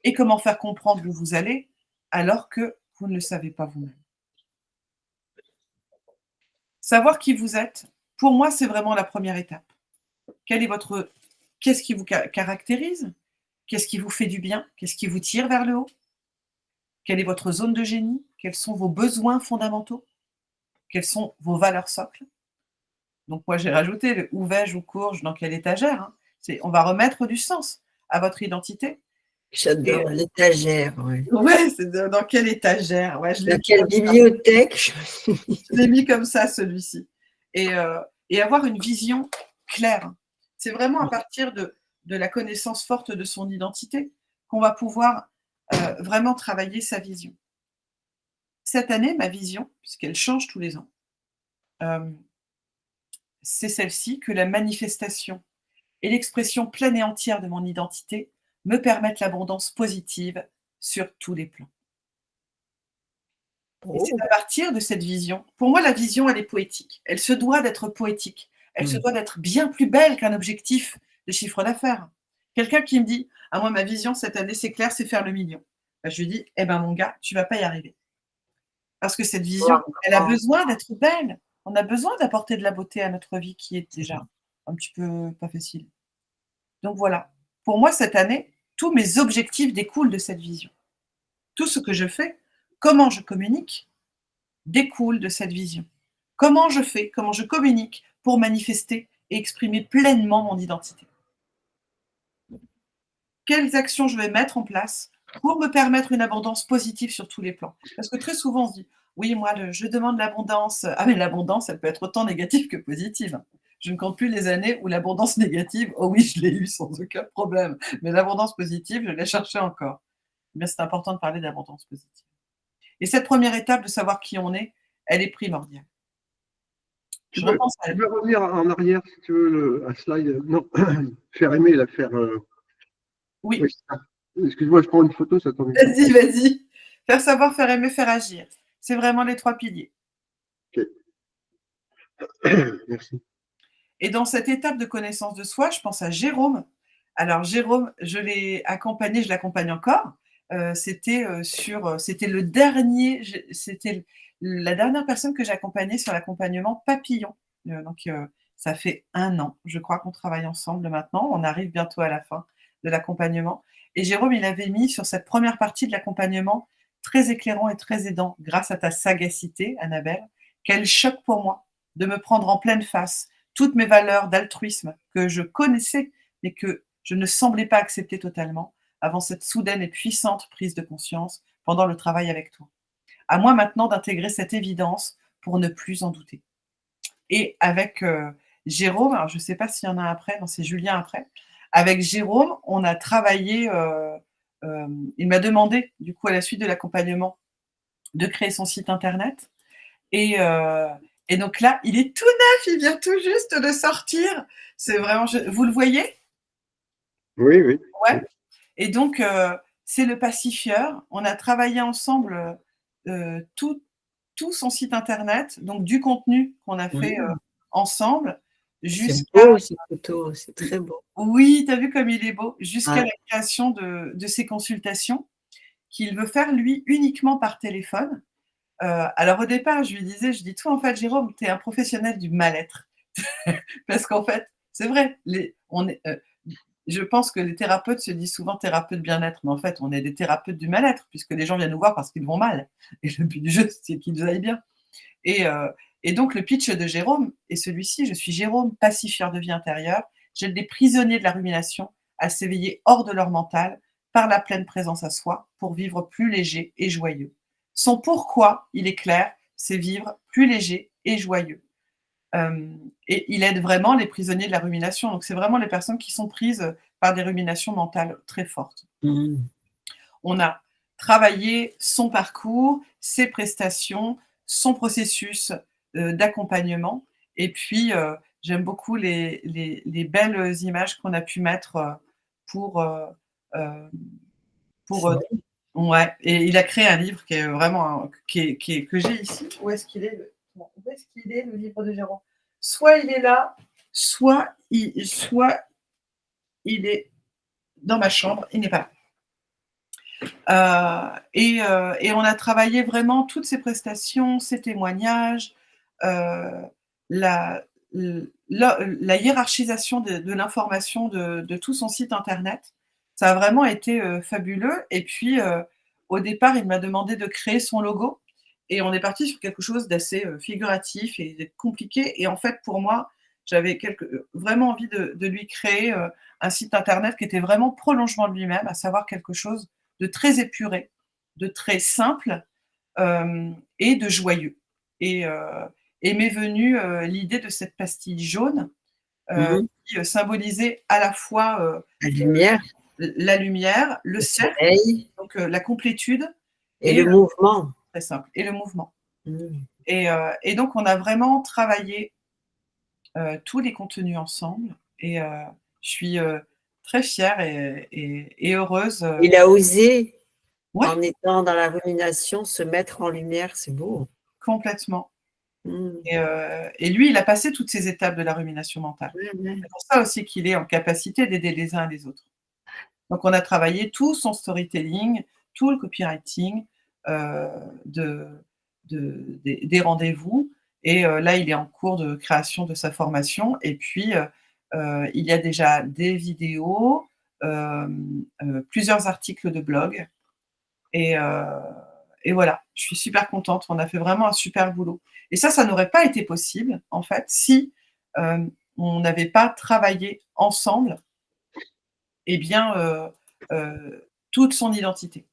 Et comment faire comprendre où vous allez alors que vous ne le savez pas vous-même? Savoir qui vous êtes, pour moi, c'est vraiment la première étape. Qu'est-ce qui vous caractérise? Qu'est-ce qui vous fait du bien? Qu'est-ce qui vous tire vers le haut? Quelle est votre zone de génie? Quels sont vos besoins fondamentaux? Quelles sont vos valeurs socles? Donc moi, j'ai rajouté le où vais-je, où cours-je, dans quelle étagère, hein. On va remettre du sens à votre identité. J'adore l'étagère. Ouais. Ouais, c'est dans quelle étagère? Ouais, Dans quelle bibliothèque? je l'ai mis comme ça, celui-ci. Et avoir une vision claire. C'est vraiment à partir de la connaissance forte de son identité qu'on va pouvoir vraiment travailler sa vision. Cette année, ma vision, puisqu'elle change tous les ans, c'est celle-ci, que la manifestation et l'expression pleine et entière de mon identité me permettent l'abondance positive sur tous les plans. Et c'est à partir de cette vision, pour moi la vision elle est poétique, elle se doit d'être poétique, elle se doit d'être bien plus belle qu'un objectif de chiffre d'affaires. Quelqu'un qui me dit « Ah moi ma vision cette année c'est clair, c'est faire le million ». Ben, je lui dis « Eh ben mon gars, tu vas pas y arriver ». Parce que cette vision, elle a besoin d'être belle. On a besoin d'apporter de la beauté à notre vie qui est déjà un petit peu pas facile. Donc voilà, pour moi cette année, tous mes objectifs découlent de cette vision. Tout ce que je fais, comment je communique, découle de cette vision. Comment je fais, comment je communique pour manifester et exprimer pleinement mon identité. Quelles actions je vais mettre en place pour me permettre une abondance positive sur tous les plans. Parce que très souvent, on se dit, oui, moi, je demande l'abondance. Ah, mais l'abondance, elle peut être autant négative que positive. Je ne compte plus les années où l'abondance négative, oh oui, je l'ai eue sans aucun problème. Mais l'abondance positive, je l'ai cherchée encore. Mais c'est important de parler d'abondance positive. Et cette première étape de savoir qui on est, elle est primordiale. Tu veux revenir en arrière, si tu veux, un slide. Non, faire aimer, la faire. Oui. Excuse-moi, je prends une photo, ça t'en est. Vas-y, vas-y. Faire savoir, faire aimer, faire agir. C'est vraiment les 3 piliers. Ok. Merci. Et dans cette étape de connaissance de soi, je pense à Jérôme. Alors Jérôme, je l'ai accompagné, je l'accompagne encore. C'était la dernière personne que j'ai accompagnée sur l'accompagnement papillon. Ça fait 1 an, je crois qu'on travaille ensemble maintenant. On arrive bientôt à la fin de l'accompagnement. Et Jérôme, il avait mis sur cette première partie de l'accompagnement, très éclairant et très aidant, grâce à ta sagacité, Annabelle, quel choc pour moi de me prendre en pleine face toutes mes valeurs d'altruisme que je connaissais, mais que je ne semblais pas accepter totalement avant cette soudaine et puissante prise de conscience pendant le travail avec toi. À moi maintenant d'intégrer cette évidence pour ne plus en douter. Et avec Jérôme, alors je ne sais pas s'il y en a après, non, c'est Julien après. Avec Jérôme, on a travaillé, il m'a demandé, du coup, à la suite de l'accompagnement, de créer son site internet. Et donc là, il est tout neuf, il vient tout juste de sortir. C'est vraiment, vous le voyez? Oui, oui. Ouais. Et donc, c'est le pacifieur. On a travaillé ensemble tout son site internet, donc du contenu qu'on a fait ensemble. C'est beau, ces photos, c'est très beau. Oui, tu as vu comme il est beau. Jusqu'à la création de ses consultations qu'il veut faire, lui, uniquement par téléphone. Alors au départ, je lui disais, toi en fait, Jérôme, tu es un professionnel du mal-être. Parce qu'en fait, c'est vrai, je pense que les thérapeutes se disent souvent thérapeutes bien-être, mais en fait, on est des thérapeutes du mal-être, puisque les gens viennent nous voir parce qu'ils vont mal. Et le but du jeu, c'est qu'ils aillent bien. Et donc, le pitch de Jérôme est celui-ci. Je suis Jérôme, pacifieur de vie intérieure. J'aide les prisonniers de la rumination à s'éveiller hors de leur mental par la pleine présence à soi pour vivre plus léger et joyeux. Son pourquoi, il est clair, c'est vivre plus léger et joyeux. Et il aide vraiment les prisonniers de la rumination. Donc, c'est vraiment les personnes qui sont prises par des ruminations mentales très fortes. on a travaillé son parcours, ses prestations, son processus d'accompagnement. Et puis, j'aime beaucoup les belles images qu'on a pu mettre pour, pour ouais. Et il a créé un livre qui est vraiment que j'ai ici. Où est-ce qu'il est où est-ce qu'il est, le livre de Jérôme? Soit il est là, soit il est dans ma chambre, il n'est pas là. Et on a travaillé vraiment toutes ces prestations, ces témoignages, la hiérarchisation de l'information de tout son site internet. Ça a vraiment été fabuleux. Et puis, au départ, il m'a demandé de créer son logo. Et on est parti sur quelque chose d'assez figuratif et compliqué. Et en fait, pour moi, j'avais vraiment envie de lui créer un site internet qui était vraiment prolongement de lui-même, à savoir quelque chose de très épuré, de très simple et de joyeux. Et m'est venue l'idée de cette pastille jaune qui symbolisait à la fois la lumière, le cercle, donc la complétude et le mouvement. Très simple, et le mouvement. Et donc, on a vraiment travaillé tous les contenus ensemble. Et je suis très fière et heureuse. Il a osé, ouais, en étant dans la rumination, se mettre en lumière. C'est beau. complètement. Et lui, il a passé toutes ces étapes de la rumination mentale. C'est pour ça aussi qu'il est en capacité d'aider les uns et les autres. Donc, on a travaillé tout son storytelling, tout le copywriting des rendez-vous. Et là, il est en cours de création de sa formation. Et puis, il y a déjà des vidéos, plusieurs articles de blog. Et voilà, je suis super contente. On a fait vraiment un super boulot. Et ça n'aurait pas été possible, en fait, si on n'avait pas travaillé ensemble toute son identité.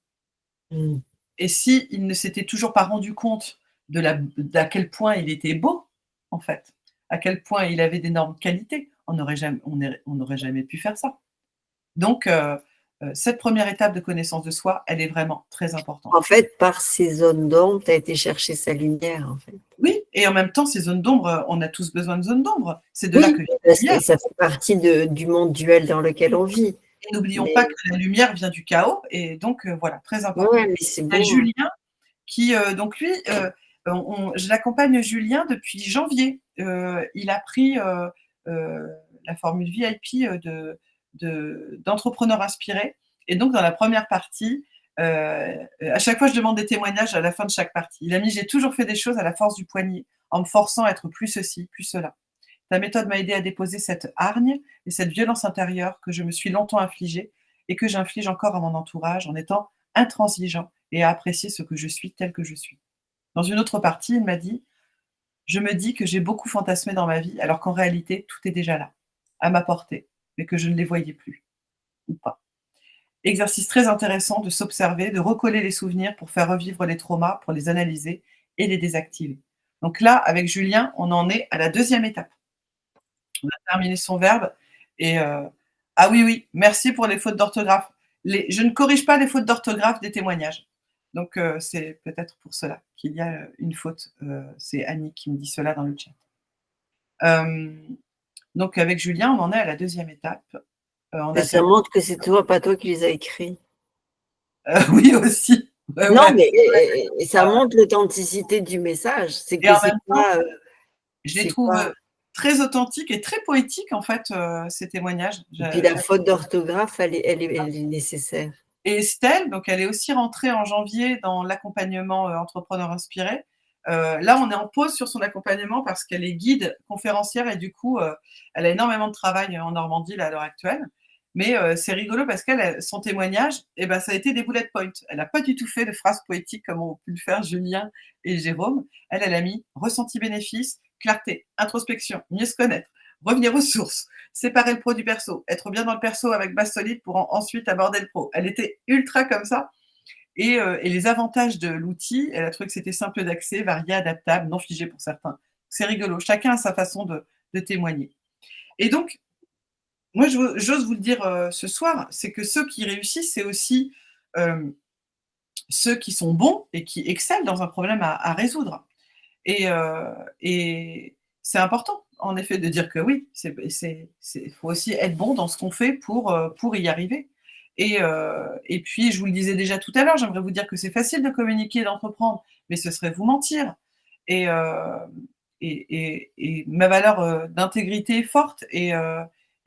Et s'il ne s'était toujours pas rendu compte d'à quel point il était beau, en fait, à quel point il avait d'énormes qualités, on n'aurait jamais pu faire ça. Donc, cette première étape de connaissance de soi, elle est vraiment très importante. En fait, par ces zones d'ombre, tu as été chercher sa lumière, en fait. Oui, et en même temps, ces zones d'ombre, on a tous besoin de zones d'ombre. C'est de là que parce que ça fait partie du monde duel dans lequel on vit. Et n'oublions pas que la lumière vient du chaos, et donc voilà, très important. Ouais, mais c'est beau. Julien, qui donc lui, je l'accompagne Julien depuis janvier. Il a pris la formule VIP d'entrepreneur inspiré. Et donc, dans la première partie, à chaque fois, je demande des témoignages à la fin de chaque partie. Il a mis « J'ai toujours fait des choses à la force du poignet, en me forçant à être plus ceci, plus cela. Ta méthode m'a aidé à déposer cette hargne et cette violence intérieure que je me suis longtemps infligée et que j'inflige encore à mon entourage en étant intransigeant et à apprécier ce que je suis tel que je suis. » Dans une autre partie, il m'a dit « Je me dis que j'ai beaucoup fantasmé dans ma vie alors qu'en réalité, tout est déjà là, à ma portée, mais que je ne les voyais plus. Ou pas. » Exercice très intéressant de s'observer, de recoller les souvenirs pour faire revivre les traumas, pour les analyser et les désactiver. Donc là, avec Julien, on en est à la deuxième étape. On a terminé son verbe. Et ah oui, merci pour les fautes d'orthographe. Je ne corrige pas les fautes d'orthographe des témoignages. Donc, c'est peut-être pour cela qu'il y a une faute. C'est Annie qui me dit cela dans le chat. Donc, avec Julien, on en est à la deuxième étape. Ça montre que c'est toi, pas toi qui les as écrits. Oui, aussi. Non, mais ça montre l'authenticité du message. C'est que c'est pas... Je les trouve très authentiques et très poétiques, en fait, ces témoignages. Et puis la faute d'orthographe, elle est nécessaire. Et Estelle, donc elle est aussi rentrée en janvier dans l'accompagnement entrepreneur inspiré. Là, on est en pause sur son accompagnement parce qu'elle est guide conférencière et du coup, elle a énormément de travail en Normandie là, à l'heure actuelle. Mais c'est rigolo parce qu'elle, son témoignage, ça a été des bullet points. Elle n'a pas du tout fait de phrases poétiques comme ont pu le faire Julien et Jérôme. Elle a mis ressenti bénéfice, clarté, introspection, mieux se connaître, revenir aux sources, séparer le pro du perso, être bien dans le perso avec base solide pour ensuite aborder le pro. Elle était ultra comme ça. Et les avantages de l'outil, elle a trouvé que c'était simple d'accès, varié, adaptable, non figé pour certains. C'est rigolo. Chacun a sa façon de témoigner. Et donc, moi, j'ose vous le dire ce soir, c'est que ceux qui réussissent, c'est aussi ceux qui sont bons et qui excellent dans un problème à résoudre. Et c'est important, en effet, de dire que oui, faut aussi être bon dans ce qu'on fait pour y arriver. Et puis, je vous le disais déjà tout à l'heure, j'aimerais vous dire que c'est facile de communiquer et d'entreprendre, mais ce serait vous mentir. Et, ma valeur d'intégrité est forte. Et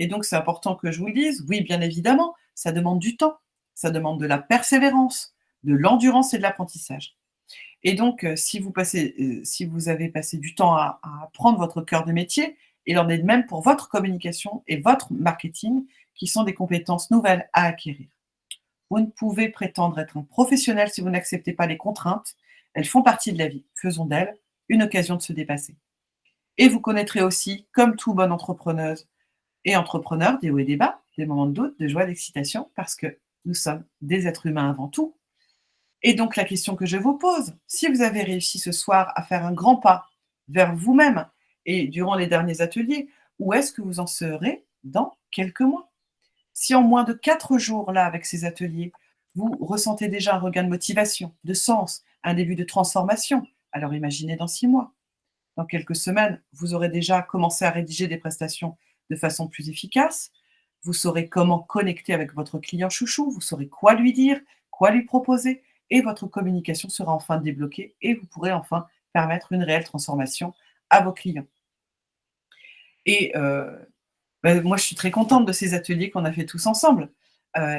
donc, c'est important que je vous le dise. Oui, bien évidemment, ça demande du temps, ça demande de la persévérance, de l'endurance et de l'apprentissage. Et donc, si vous avez passé du temps à apprendre votre cœur de métier, il en est de même pour votre communication et votre marketing, qui sont des compétences nouvelles à acquérir. Vous ne pouvez prétendre être un professionnel si vous n'acceptez pas les contraintes. Elles font partie de la vie. Faisons d'elles une occasion de se dépasser. Et vous connaîtrez aussi, comme tout bonne entrepreneuse et entrepreneur, des hauts et des bas, des moments de doute, de joie, d'excitation, parce que nous sommes des êtres humains avant tout. Et donc, la question que je vous pose, si vous avez réussi ce soir à faire un grand pas vers vous-même et durant les derniers ateliers, où est-ce que vous en serez dans quelques mois? Si en moins de 4 jours, là, avec ces ateliers, vous ressentez déjà un regain de motivation, de sens, un début de transformation, alors imaginez dans 6 mois. Dans quelques semaines, vous aurez déjà commencé à rédiger des prestations de façon plus efficace. Vous saurez comment connecter avec votre client chouchou, vous saurez quoi lui dire, quoi lui proposer, et votre communication sera enfin débloquée et vous pourrez enfin permettre une réelle transformation à vos clients. Et moi, je suis très contente de ces ateliers qu'on a fait tous ensemble.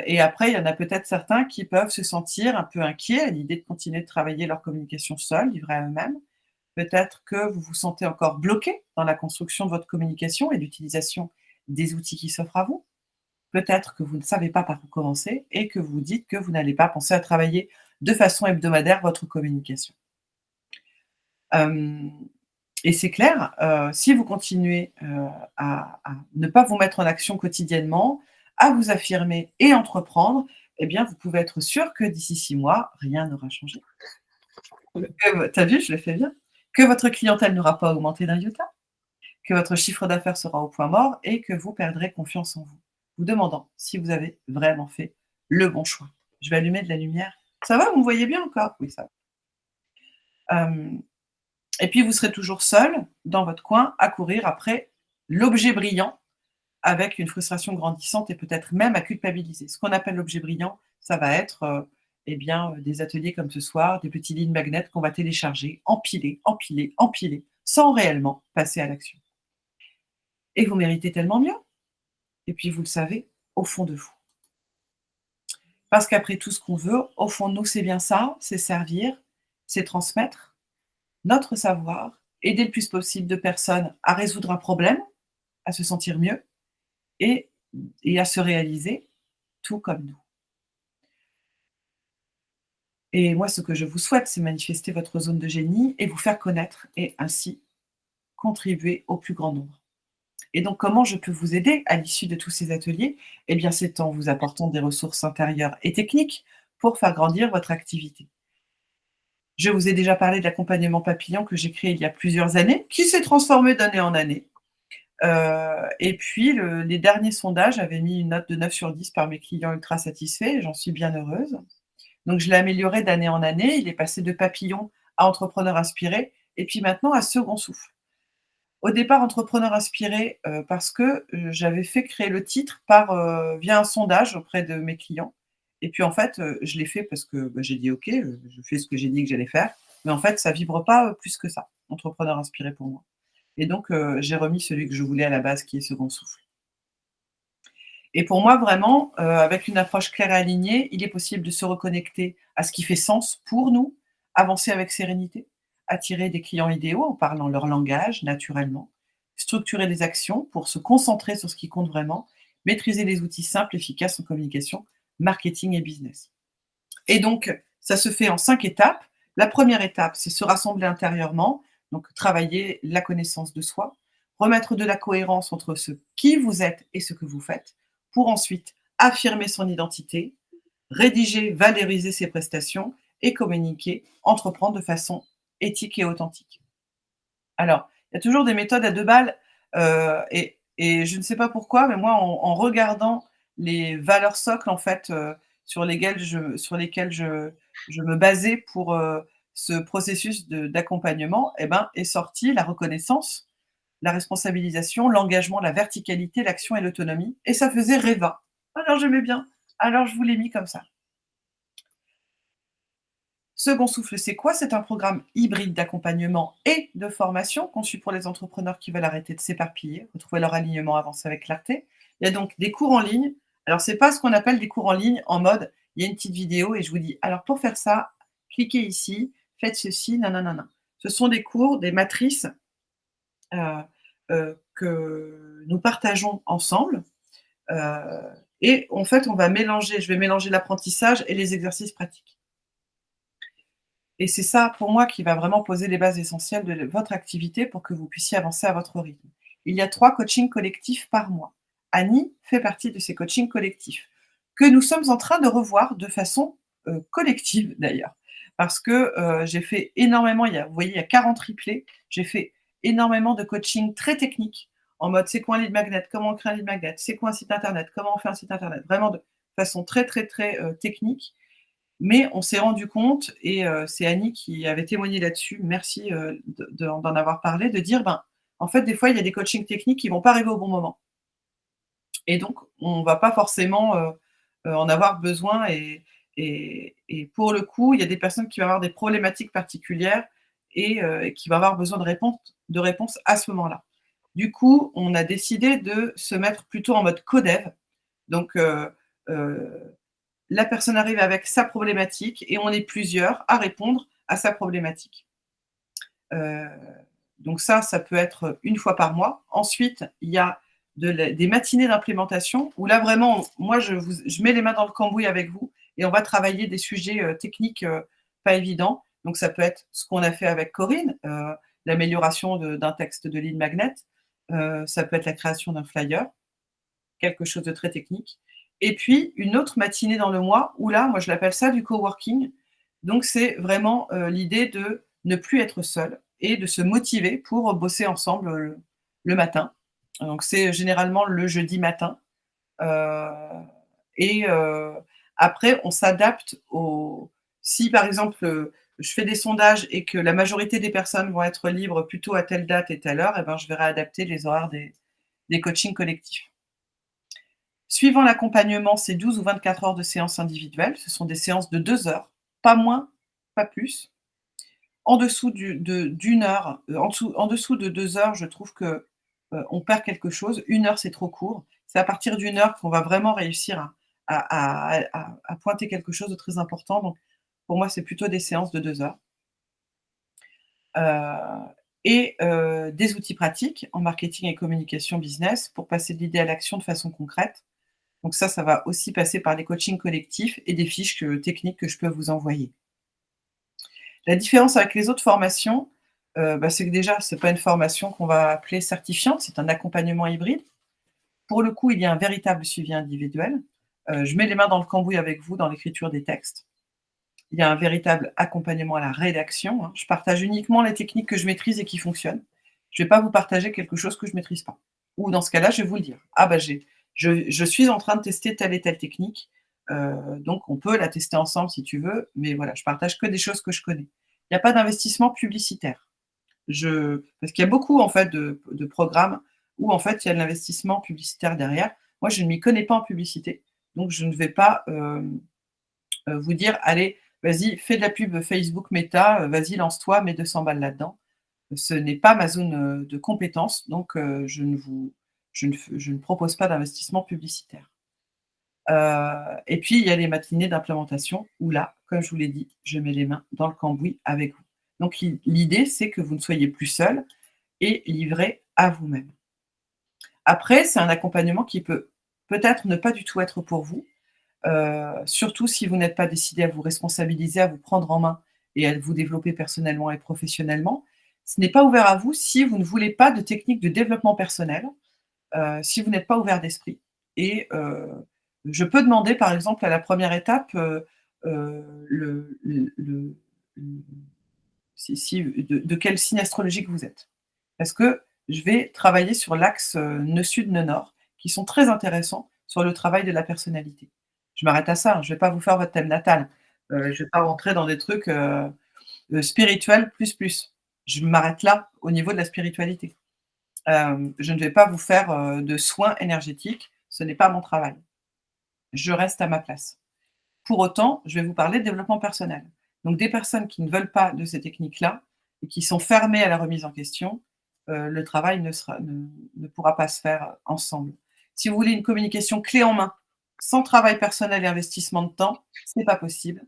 Et après, il y en a peut-être certains qui peuvent se sentir un peu inquiets à l'idée de continuer de travailler leur communication seuls, livrés à eux-mêmes. Peut-être que vous vous sentez encore bloqué dans la construction de votre communication et l'utilisation des outils qui s'offrent à vous. Peut-être que vous ne savez pas par où commencer et que vous dites que vous n'allez pas penser à travailler de façon hebdomadaire votre communication. Et c'est clair, si vous continuez à ne pas vous mettre en action quotidiennement, à vous affirmer et entreprendre, eh bien, vous pouvez être sûr que d'ici 6 mois, rien n'aura changé. Tu as vu, je le fais bien. Que votre clientèle n'aura pas augmenté d'un iota, que votre chiffre d'affaires sera au point mort et que vous perdrez confiance en vous, vous demandant si vous avez vraiment fait le bon choix. Je vais allumer de la lumière. Ça va, vous me voyez bien encore? Oui, ça va. Et puis, vous serez toujours seul, dans votre coin, à courir après l'objet brillant, avec une frustration grandissante et peut-être même à culpabiliser. Ce qu'on appelle l'objet brillant, ça va être des ateliers comme ce soir, des petits lignes magnètes qu'on va télécharger, empiler, empiler, empiler, sans réellement passer à l'action. Et vous méritez tellement mieux. Et puis, vous le savez, au fond de vous. Parce qu'après tout ce qu'on veut, au fond de nous, c'est bien ça, c'est servir, c'est transmettre notre savoir, aider le plus possible de personnes à résoudre un problème, à se sentir mieux et à se réaliser tout comme nous. Et moi, ce que je vous souhaite, c'est manifester votre zone de génie et vous faire connaître et ainsi contribuer au plus grand nombre. Et donc, comment je peux vous aider à l'issue de tous ces ateliers? Eh bien, c'est en vous apportant des ressources intérieures et techniques pour faire grandir votre activité. Je vous ai déjà parlé de l'accompagnement papillon que j'ai créé il y a plusieurs années, qui s'est transformé d'année en année. Et puis, les derniers sondages avaient mis une note de 9 sur 10 par mes clients ultra satisfaits, et j'en suis bien heureuse. Donc, je l'ai amélioré d'année en année. Il est passé de papillon à entrepreneur inspiré, et puis maintenant à second souffle. Au départ, entrepreneur inspiré, parce que j'avais fait créer le titre via un sondage auprès de mes clients. Et puis en fait, je l'ai fait parce que j'ai dit OK, je fais ce que j'ai dit que j'allais faire. Mais en fait, ça vibre pas plus que ça, entrepreneur inspiré pour moi. Et donc, j'ai remis celui que je voulais à la base, qui est second souffle. Et pour moi, vraiment, avec une approche claire et alignée, il est possible de se reconnecter à ce qui fait sens pour nous, avancer avec sérénité, attirer des clients idéaux en parlant leur langage naturellement, structurer des actions pour se concentrer sur ce qui compte vraiment, maîtriser les outils simples, efficaces en communication, marketing et business. Et donc, ça se fait en 5 étapes. La première étape, c'est se rassembler intérieurement, donc travailler la connaissance de soi, remettre de la cohérence entre ce qui vous êtes et ce que vous faites, pour ensuite affirmer son identité, rédiger, valoriser ses prestations et communiquer, entreprendre de façon éthique et authentique. Alors, il y a toujours des méthodes à 2 balles et je ne sais pas pourquoi, mais moi, en regardant les valeurs socles, en fait, sur lesquelles je je me basais pour ce processus d'accompagnement, est sorti la reconnaissance, la responsabilisation, l'engagement, la verticalité, l'action et l'autonomie. Et ça faisait Reva. Alors j'aimais bien. Alors je vous l'ai mis comme ça. Second souffle, c'est quoi? C'est un programme hybride d'accompagnement et de formation conçu pour les entrepreneurs qui veulent arrêter de s'éparpiller, retrouver leur alignement, avancer avec clarté. Il y a donc des cours en ligne. Alors, ce n'est pas ce qu'on appelle des cours en ligne en mode, il y a une petite vidéo et je vous dis, alors pour faire ça, cliquez ici, faites ceci, nanana. Ce sont des cours, des matrices que nous partageons ensemble. Et en fait, je vais mélanger l'apprentissage et les exercices pratiques. Et c'est ça, pour moi, qui va vraiment poser les bases essentielles de votre activité pour que vous puissiez avancer à votre rythme. Il y a 3 coachings collectifs par mois. Annie fait partie de ces coachings collectifs que nous sommes en train de revoir de façon collective d'ailleurs. Parce que j'ai fait énormément, vous voyez, il y a 40 replays, j'ai fait énormément de coaching très technique, en mode c'est quoi un lead magnet, comment on crée un lead magnet, c'est quoi un site internet, comment on fait un site internet, vraiment de façon très technique. Mais on s'est rendu compte, et c'est Annie qui avait témoigné là-dessus, merci d'en avoir parlé, de dire, en fait, des fois, il y a des coachings techniques qui ne vont pas arriver au bon moment. Et donc, on ne va pas forcément en avoir besoin. Et pour le coup, il y a des personnes qui vont avoir des problématiques particulières et qui vont avoir besoin de réponses à ce moment-là. Du coup, on a décidé de se mettre plutôt en mode codev. Donc, la personne arrive avec sa problématique et on est plusieurs à répondre à sa problématique. Donc ça peut être une fois par mois. Ensuite, il y a des matinées d'implémentation où là, vraiment, moi, je mets les mains dans le cambouis avec vous et on va travailler des sujets techniques pas évidents. Donc, ça peut être ce qu'on a fait avec Corinne, l'amélioration d'un texte de lead magnet. Ça peut être la création d'un flyer, quelque chose de très technique. Et puis, une autre matinée dans le mois où là, moi, je l'appelle ça du coworking. Donc, c'est vraiment l'idée de ne plus être seul et de se motiver pour bosser ensemble le matin. Donc, c'est généralement le jeudi matin. Après, on s'adapte Si, par exemple, je fais des sondages et que la majorité des personnes vont être libres plutôt à telle date et telle heure, je vais réadapter les horaires des coachings collectifs. Suivant l'accompagnement, c'est 12 ou 24 heures de séances individuelles. Ce sont des séances de 2 heures, pas moins, pas plus. En dessous d'une heure, en dessous de 2 heures, je trouve qu'on perd quelque chose. 1 heure, c'est trop court. C'est à partir d'1 heure qu'on va vraiment réussir à pointer quelque chose de très important. Donc, pour moi, c'est plutôt des séances de 2 heures. Des outils pratiques en marketing et communication business pour passer de l'idée à l'action de façon concrète. Donc ça va aussi passer par des coachings collectifs et des fiches techniques que je peux vous envoyer. La différence avec les autres formations, c'est que déjà, ce n'est pas une formation qu'on va appeler certifiante, c'est un accompagnement hybride. Pour le coup, il y a un véritable suivi individuel. Je mets les mains dans le cambouis avec vous dans l'écriture des textes. Il y a un véritable accompagnement à la rédaction. Je partage uniquement les techniques que je maîtrise et qui fonctionnent. Je ne vais pas vous partager quelque chose que je ne maîtrise pas. Ou dans ce cas-là, je vais vous le dire. Je suis en train de tester telle et telle technique, donc on peut la tester ensemble si tu veux, mais voilà, je partage que des choses que je connais. Il n'y a pas d'investissement publicitaire. Parce qu'il y a beaucoup en fait de programmes où en fait il y a de l'investissement publicitaire derrière. Moi, je ne m'y connais pas en publicité, donc je ne vais pas vous dire, allez, vas-y, fais de la pub Facebook Meta, vas-y, lance-toi, mets 200 balles là-dedans. Ce n'est pas ma zone de compétence, donc je ne propose pas d'investissement publicitaire. Et puis, il y a les matinées d'implémentation où là, comme je vous l'ai dit, je mets les mains dans le cambouis avec vous. Donc, l'idée, c'est que vous ne soyez plus seul et livré à vous-même. Après, c'est un accompagnement qui peut peut-être ne pas du tout être pour vous, surtout si vous n'êtes pas décidé à vous responsabiliser, à vous prendre en main et à vous développer personnellement et professionnellement. Ce n'est pas ouvert à vous si vous ne voulez pas de techniques de développement personnel, si vous n'êtes pas ouvert d'esprit. Et je peux demander, par exemple, à la première étape, de quel signe astrologique vous êtes. Parce que je vais travailler sur l'axe nœud sud, nœud nord, qui sont très intéressants sur le travail de la personnalité. Je m'arrête à ça, je ne vais pas vous faire votre thème natal. Je ne vais pas rentrer dans des trucs spirituels plus. Je m'arrête là au niveau de la spiritualité. Je ne vais pas vous faire de soins énergétiques, ce n'est pas mon travail. Je reste à ma place. Pour autant, je vais vous parler de développement personnel. Donc des personnes qui ne veulent pas de ces techniques-là et qui sont fermées à la remise en question, le travail ne pourra pas se faire ensemble. Si vous voulez une communication clé en main, sans travail personnel et investissement de temps, ce n'est pas possible.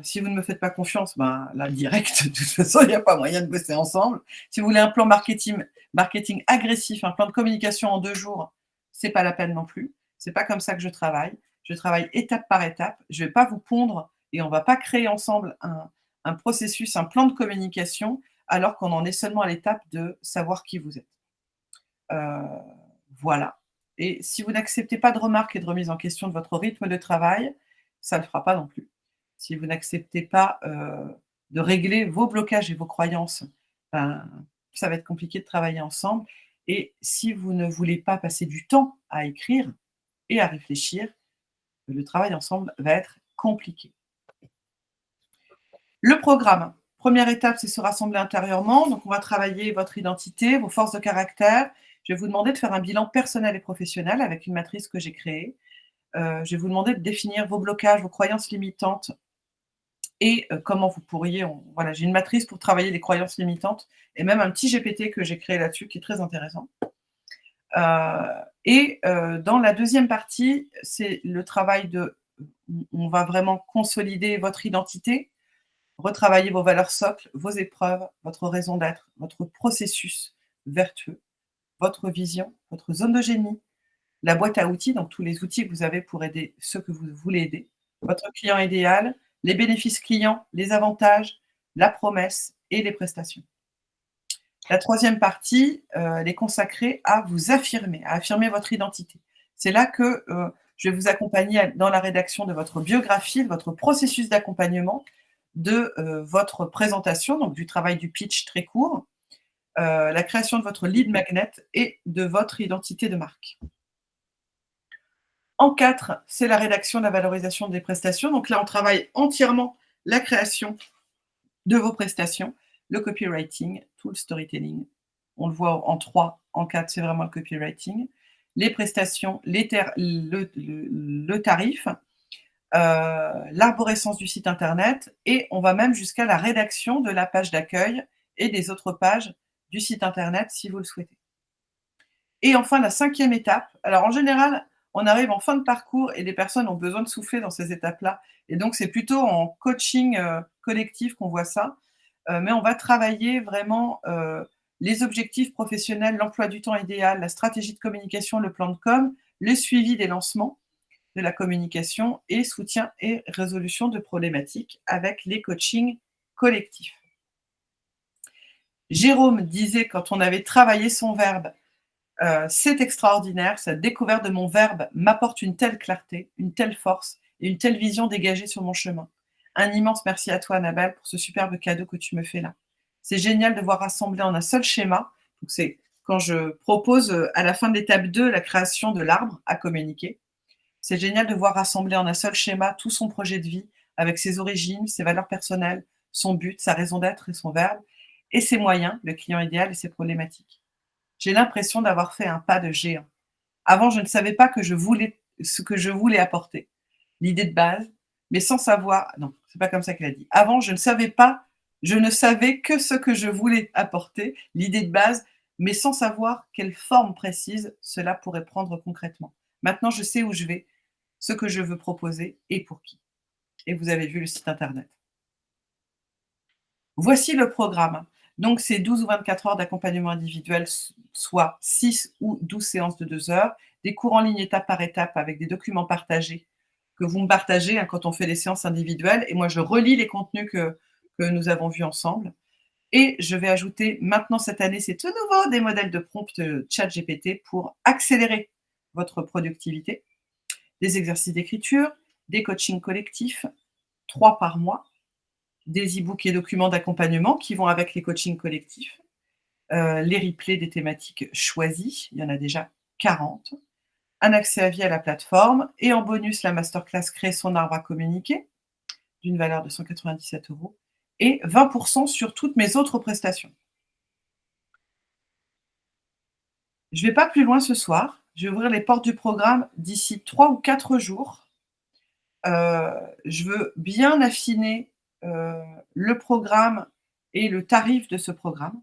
Si vous ne me faites pas confiance, ben, là, direct, de toute façon, il n'y a pas moyen de bosser ensemble. Si vous voulez un plan marketing agressif, un plan de communication en 2 jours, ce n'est pas la peine non plus. Ce n'est pas comme ça que je travaille. Je travaille étape par étape. Je ne vais pas vous pondre et on ne va pas créer ensemble un processus, un plan de communication, alors qu'on en est seulement à l'étape de savoir qui vous êtes. Voilà. Et si vous n'acceptez pas de remarques et de remise en question de votre rythme de travail, ça ne le fera pas non plus. Si vous n'acceptez pas de régler vos blocages et vos croyances, ben, ça va être compliqué de travailler ensemble. Et si vous ne voulez pas passer du temps à écrire et à réfléchir, le travail ensemble va être compliqué. Le programme. Première étape, c'est se rassembler intérieurement. Donc, on va travailler votre identité, vos forces de caractère. Je vais vous demander de faire un bilan personnel et professionnel avec une matrice que j'ai créée. Je vais vous demander de définir vos blocages, vos croyances limitantes et comment vous pourriez… Voilà, j'ai une matrice pour travailler les croyances limitantes et même un petit GPT que j'ai créé là-dessus qui est très intéressant. Dans la deuxième partie, c'est le travail on va vraiment consolider votre identité, retravailler vos valeurs socles, vos épreuves, votre raison d'être, votre processus vertueux, votre vision, votre zone de génie, la boîte à outils, donc tous les outils que vous avez pour aider ceux que vous voulez aider, votre client idéal, les bénéfices clients, les avantages, la promesse et les prestations. La troisième partie, elle est consacrée à vous affirmer, à affirmer votre identité. C'est là que je vais vous accompagner dans la rédaction de votre biographie, de votre processus d'accompagnement, de votre présentation, donc du travail du pitch très court, la création de votre lead magnet et de votre identité de marque. En 4, c'est la rédaction de la valorisation des prestations. Donc là, on travaille entièrement la création de vos prestations, le copywriting, tout le storytelling. On le voit en 3, en 4, c'est vraiment le copywriting. Les prestations, le tarif, l'arborescence du site internet et on va même jusqu'à la rédaction de la page d'accueil et des autres pages du site internet si vous le souhaitez. Et enfin, la 5e étape. Alors en général, on arrive en fin de parcours et les personnes ont besoin de souffler dans ces étapes-là. Et donc, c'est plutôt en coaching collectif qu'on voit ça. Mais on va travailler vraiment les objectifs professionnels, l'emploi du temps idéal, la stratégie de communication, le plan de com, le suivi des lancements de la communication et soutien et résolution de problématiques avec les coachings collectifs. Jérôme disait quand on avait travaillé son verbe, c'est extraordinaire, cette découverte de mon verbe m'apporte une telle clarté, une telle force et une telle vision dégagée sur mon chemin. Un immense merci à toi, Annabelle, pour ce superbe cadeau que tu me fais là. C'est génial de voir rassembler en un seul schéma. Donc c'est quand je propose à la fin de l'étape 2 la création de l'arbre à communiquer. C'est génial de voir rassembler en un seul schéma tout son projet de vie avec ses origines, ses valeurs personnelles, son but, sa raison d'être et son verbe, et ses moyens, le client idéal et ses problématiques. J'ai l'impression d'avoir fait un pas de géant. Avant, je ne savais pas ce que je voulais apporter. L'idée de base, mais sans savoir… Non, c'est pas comme ça qu'elle a dit. Avant, je ne savais que ce que je voulais apporter, l'idée de base, mais sans savoir quelle forme précise cela pourrait prendre concrètement. Maintenant, je sais où je vais, ce que je veux proposer et pour qui. Et vous avez vu le site internet. Voici le programme. Donc, c'est 12 ou 24 heures d'accompagnement individuel, soit 6 ou 12 séances de 2 heures, des cours en ligne étape par étape avec des documents partagés que vous me partagez quand on fait des séances individuelles. Et moi, je relis les contenus que nous avons vus ensemble. Et je vais ajouter maintenant cette année, c'est tout nouveau, des modèles de prompt ChatGPT pour accélérer votre productivité, des exercices d'écriture, des coachings collectifs, 3 par mois, des e-books et documents d'accompagnement qui vont avec les coachings collectifs, les replays des thématiques choisies, il y en a déjà 40, un accès à vie à la plateforme et en bonus la masterclass Créer son arbre à communiquer, d'une valeur de 197 € et 20% sur toutes mes autres prestations. Je ne vais pas plus loin ce soir. Je vais ouvrir les portes du programme d'ici 3 ou 4 jours. Je veux bien affiner le programme et le tarif de ce programme.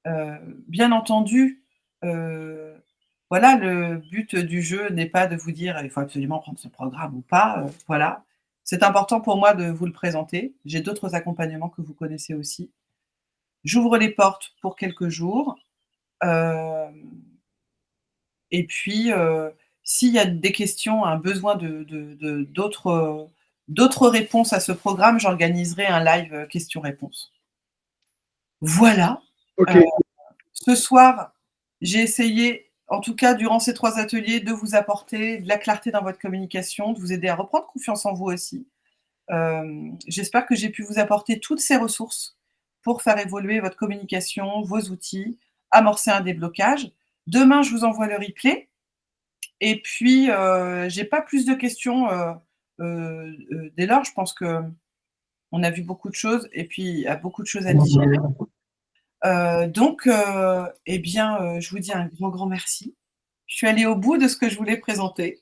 Bien entendu, voilà, le but du jeu n'est pas de vous dire il faut absolument prendre ce programme ou pas. Voilà, c'est important pour moi de vous le présenter. J'ai d'autres accompagnements que vous connaissez aussi. J'ouvre les portes pour quelques jours. Et puis, s'il y a des questions, un besoin d'autres réponses à ce programme, j'organiserai un live questions-réponses. Voilà. Ok. Ce soir, j'ai essayé, en tout cas durant ces 3 ateliers, de vous apporter de la clarté dans votre communication, de vous aider à reprendre confiance en vous aussi. J'espère que j'ai pu vous apporter toutes ces ressources pour faire évoluer votre communication, vos outils, amorcer un déblocage. Demain, je vous envoie le replay. Et puis, je n'ai pas plus de questions dès lors. Je pense qu'on a vu beaucoup de choses et puis il y a beaucoup de choses à dire. Donc, eh bien, je vous dis un grand merci. Je suis allée au bout de ce que je voulais présenter.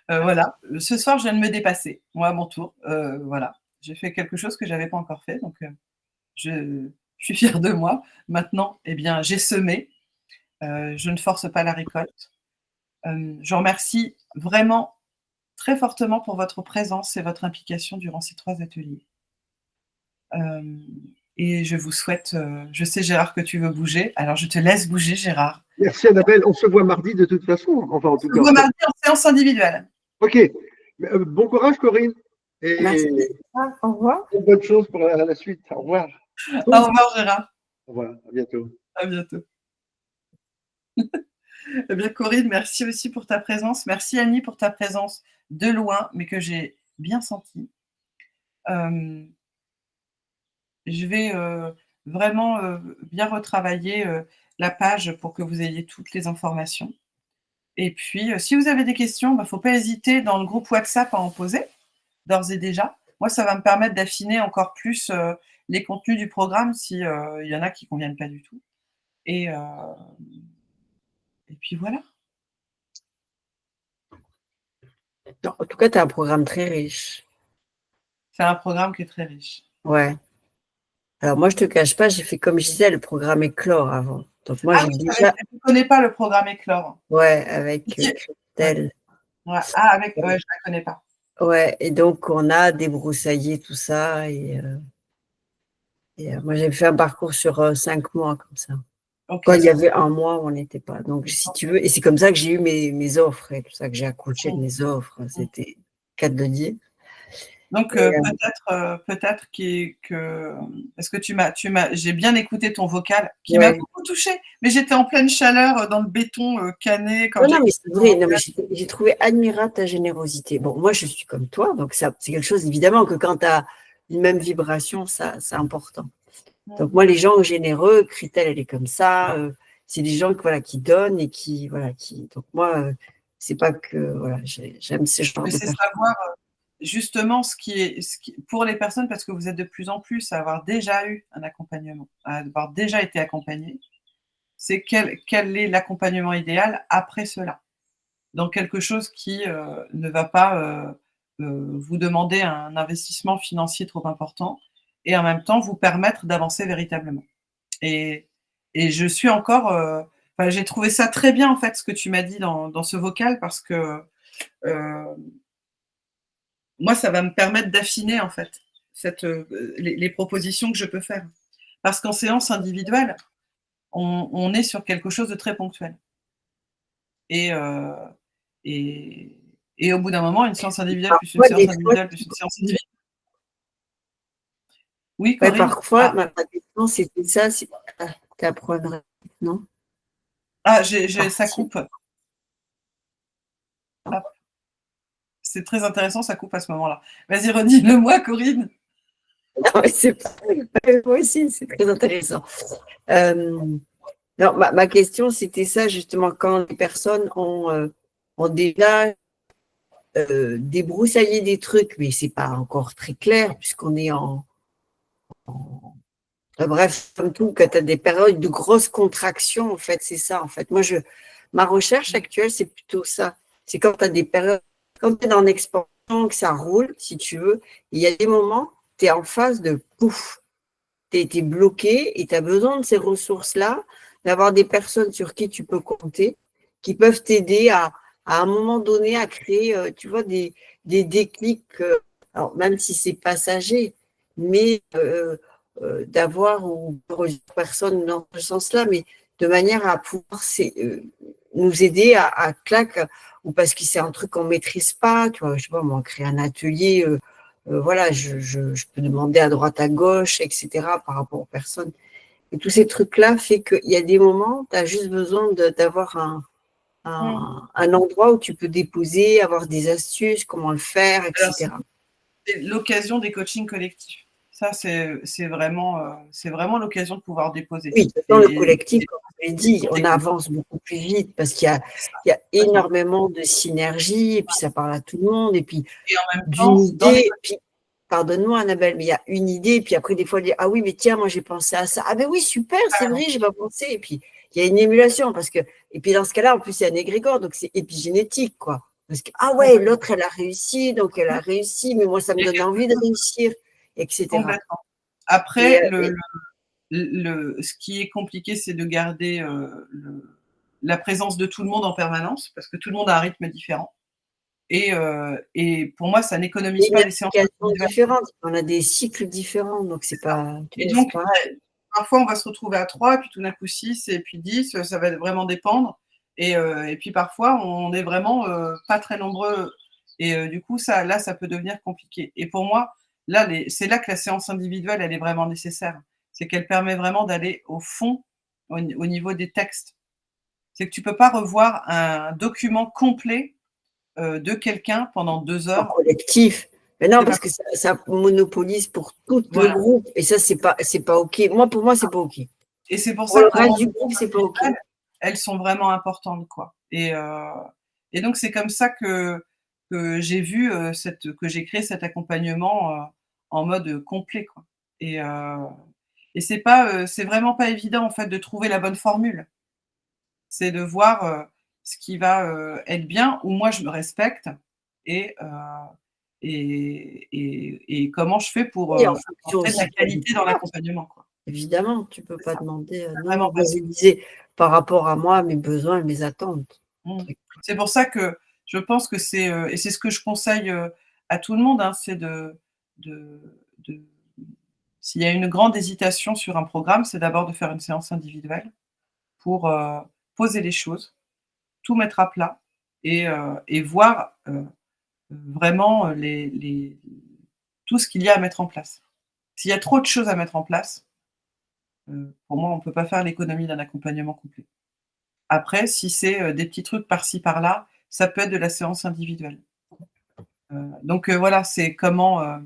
Voilà. Ce soir, je viens de me dépasser, moi, à mon tour. Voilà. J'ai fait quelque chose que je n'avais pas encore fait. Donc, je suis fière de moi. Maintenant, eh bien, j'ai semé. Je ne force pas la récolte. Je remercie vraiment très fortement pour votre présence et votre implication durant ces 3 ateliers. Et je vous souhaite, je sais Gérard que tu veux bouger, alors je te laisse bouger Gérard. Merci Annabelle, on se voit mardi de toute façon. Enfin, en tout cas. On se voit mardi en séance individuelle. Ok, bon courage Corinne. Et Merci. Au revoir. bonne chose pour la suite. Au revoir. Au revoir Gérard. Au revoir, à bientôt. À bientôt. Eh bien Corinne, merci aussi pour ta présence. Merci Annie pour ta présence de loin, mais que j'ai bien sentie. Je vais vraiment bien retravailler la page pour que vous ayez toutes les informations. Et puis, si vous avez des questions, il ne faut pas hésiter dans le groupe WhatsApp à en poser, d'ores et déjà. Moi, ça va me permettre d'affiner encore plus les contenus du programme s'il y en a qui ne conviennent pas du tout. Et puis voilà. En tout cas, tu as un programme très riche. C'est un programme qui est très riche. Ouais. Alors moi, je ne te cache pas, j'ai fait comme je disais, le programme Éclore avant. Donc moi, j'ai déjà… Je ne connais pas le programme Éclore. Ouais, avec Christelle. Ouais. Ah, ouais, je ne la connais pas. Ouais, et donc on a débroussaillé tout ça. Moi, j'ai fait un parcours sur 5 mois comme ça. Okay. Quand il y avait un mois où on n'était pas. Donc, si tu veux, et c'est comme ça que j'ai eu mes offres et tout ça, que j'ai accouché de mes offres. C'était 4 deniers. Donc, peut-être que parce que j'ai bien écouté ton vocal qui m'a beaucoup touchée, mais j'étais en pleine chaleur dans le béton cané. Non, mais c'est vrai, j'ai trouvé admirable ta générosité. Bon, moi, je suis comme toi, donc c'est quelque chose, évidemment, que quand tu as une même vibration, c'est important. Donc, moi, les gens généreux, Christelle, elle est comme ça, c'est des gens qui donnent et qui. Donc, moi, c'est pas que. Voilà, j'aime ces gens. Mais c'est savoir. Justement, ce qui pour les personnes, parce que vous êtes de plus en plus à avoir déjà eu un accompagnement, à avoir déjà été accompagné, c'est quel est l'accompagnement idéal après cela. Donc quelque chose qui ne va pas vous demander un investissement financier trop important et en même temps vous permettre d'avancer véritablement. Et je suis encore… j'ai trouvé ça très bien en fait ce que tu m'as dit dans ce vocal parce que moi, ça va me permettre d'affiner en fait les propositions que je peux faire. Parce qu'en séance individuelle, on est sur quelque chose de très ponctuel. Et au bout d'un moment, une séance individuelle plus une séance individuelle plus une séance individuelle. Oui, Corinne. Parfois, ma question, c'était ça, c'est t'apprendras, non? Ça coupe. Hop. C'est très intéressant, ça coupe à ce moment-là. Vas-y, redis-le-moi, Corinne. Non, moi aussi, c'est très intéressant. Non, ma question, c'était ça, justement, quand les personnes ont déjà débroussailler des trucs, mais c'est pas encore très clair puisqu'on est bref, comme tout, quand tu as des périodes de grosses contractions, en fait, c'est ça. En fait, ma recherche actuelle, c'est plutôt ça. C'est quand tu as des périodes, quand tu es dans l'expansion, que ça roule, si tu veux, il y a des moments, tu es en phase de pouf, tu es bloqué et tu as besoin de ces ressources-là, d'avoir des personnes sur qui tu peux compter, qui peuvent t'aider à un moment donné à créer, tu vois, des déclics, alors même si c'est passager, mais d'avoir ou personne dans ce sens-là, mais de manière à pouvoir nous aider à claque, ou parce que c'est un truc qu'on ne maîtrise pas, tu vois, je sais pas, moi, créer un atelier, voilà, je peux demander à droite, à gauche, etc., par rapport aux personnes. Et tous ces trucs-là fait qu'il y a des moments, tu as juste besoin d'avoir un endroit où tu peux déposer, avoir des astuces, comment le faire, Alors, etc. c'est l'occasion des coachings collectifs. Ça, c'est vraiment l'occasion de pouvoir déposer. Oui, dans le collectif, comme je l'ai dit, on avance beaucoup plus vite parce qu'il y a énormément de synergie et puis ça parle à tout le monde et puis Et en même d'une temps, idée. Puis, pardonne-moi, Annabelle, mais il y a une idée et puis après, des fois, on dit, ah oui, mais tiens, moi, j'ai pensé à ça. Ah ben oui, super, c'est vrai, j'ai pas pensé. Et puis, il y a une émulation parce que, et puis dans ce cas-là, en plus, il y a un égrégore, donc c'est épigénétique, quoi. Parce que, ah ouais, l'autre, elle a réussi, donc elle a réussi, mais moi, ça me donne envie de réussir, etc. Complètement. Après, Et, ce qui est compliqué, c'est de garder la présence de tout le monde en permanence, parce que tout le monde a un rythme différent. Et pour moi, ça n'économise pas les séances individuelles. différentes, on a des cycles différents, donc c'est pas. Et donc, parfois, on va se retrouver à 3, puis tout d'un coup 6, et puis 10, ça va vraiment dépendre. Et puis parfois, on est vraiment pas très nombreux. Et du coup, là, ça peut devenir compliqué. Et pour moi, là, c'est là que la séance individuelle, elle est vraiment nécessaire. C'est qu'elle permet vraiment d'aller au fond, au niveau des textes. C'est que tu ne peux pas revoir un document complet de quelqu'un pendant 2 En heures. collectif. Mais non, parce que ça monopolise pour tout le groupe. Et ça, c'est pas OK. Pour moi, c'est pas OK. Et c'est pour Pour ça le que reste du groupe, c'est pas OK. elles sont vraiment importantes, quoi. Et donc, c'est comme ça que j'ai vu que j'ai créé cet accompagnement en mode complet, quoi. Et c'est vraiment pas évident, en fait, de trouver la bonne formule. C'est de voir ce qui va être bien, où moi je me respecte et, et comment je fais pour Oui, en fonction apporter de la aussi qualité dans l'accompagnement, quoi. évidemment, tu peux C'est pas ça. demander, C'est non, vraiment moi, pas je disais par rapport à moi, mes besoins et mes attentes. C'est pour ça que je pense que c'est, et c'est ce que je conseille à tout le monde, hein, c'est de, de s'il y a une grande hésitation sur un programme, c'est d'abord de faire une séance individuelle pour poser les choses, tout mettre à plat et voir vraiment tout ce qu'il y a à mettre en place. S'il y a trop de choses à mettre en place, pour moi, on ne peut pas faire l'économie d'un accompagnement complet. Après, si c'est des petits trucs par-ci par-là, ça peut être de la séance individuelle. Donc voilà, c'est comment,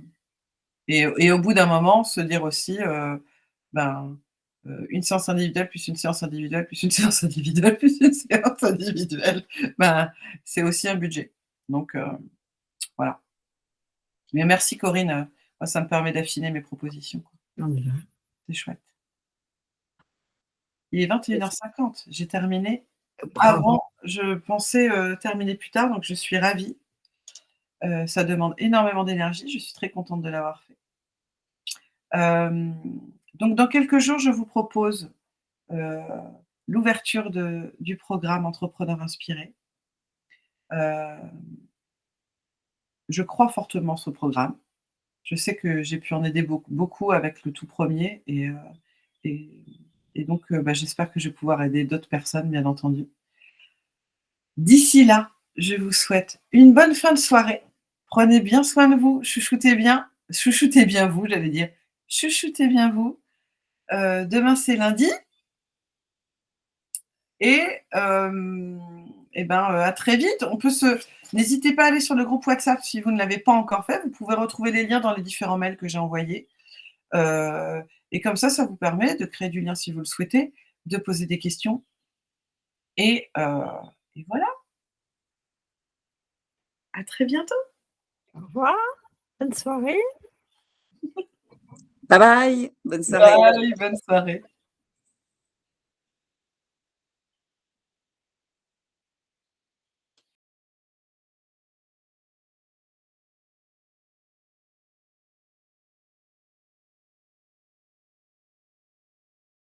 et au bout d'un moment, se dire aussi, ben, une séance individuelle, plus une séance individuelle, plus une séance individuelle, plus une séance individuelle, ben, c'est aussi un budget. Donc voilà. Mais merci Corinne, moi ça me permet d'affiner mes propositions, quoi. C'est chouette. Il est 21h50, j'ai terminé Bravo. avant. Je pensais terminer plus tard, donc je suis ravie. Ça demande énormément d'énergie, je suis très contente de l'avoir fait. Donc dans quelques jours, je vous propose l'ouverture du programme Entrepreneur inspiré. Je crois fortement ce programme. Je sais que j'ai pu en aider beaucoup avec le tout premier et donc bah, j'espère que je vais pouvoir aider d'autres personnes, bien entendu. D'ici là, je vous souhaite une bonne fin de soirée. Prenez bien soin de vous, chouchoutez bien vous, j'allais dire. Chouchoutez bien vous. Demain, c'est lundi. Et à très vite. N'hésitez pas à aller sur le groupe WhatsApp si vous ne l'avez pas encore fait. Vous pouvez retrouver les liens dans les différents mails que j'ai envoyés. Et comme ça vous permet de créer du lien si vous le souhaitez, de poser des questions. Et voilà. À très bientôt. Au revoir. Bonne soirée. Bye bye. Bonne soirée. Bye, bonne soirée.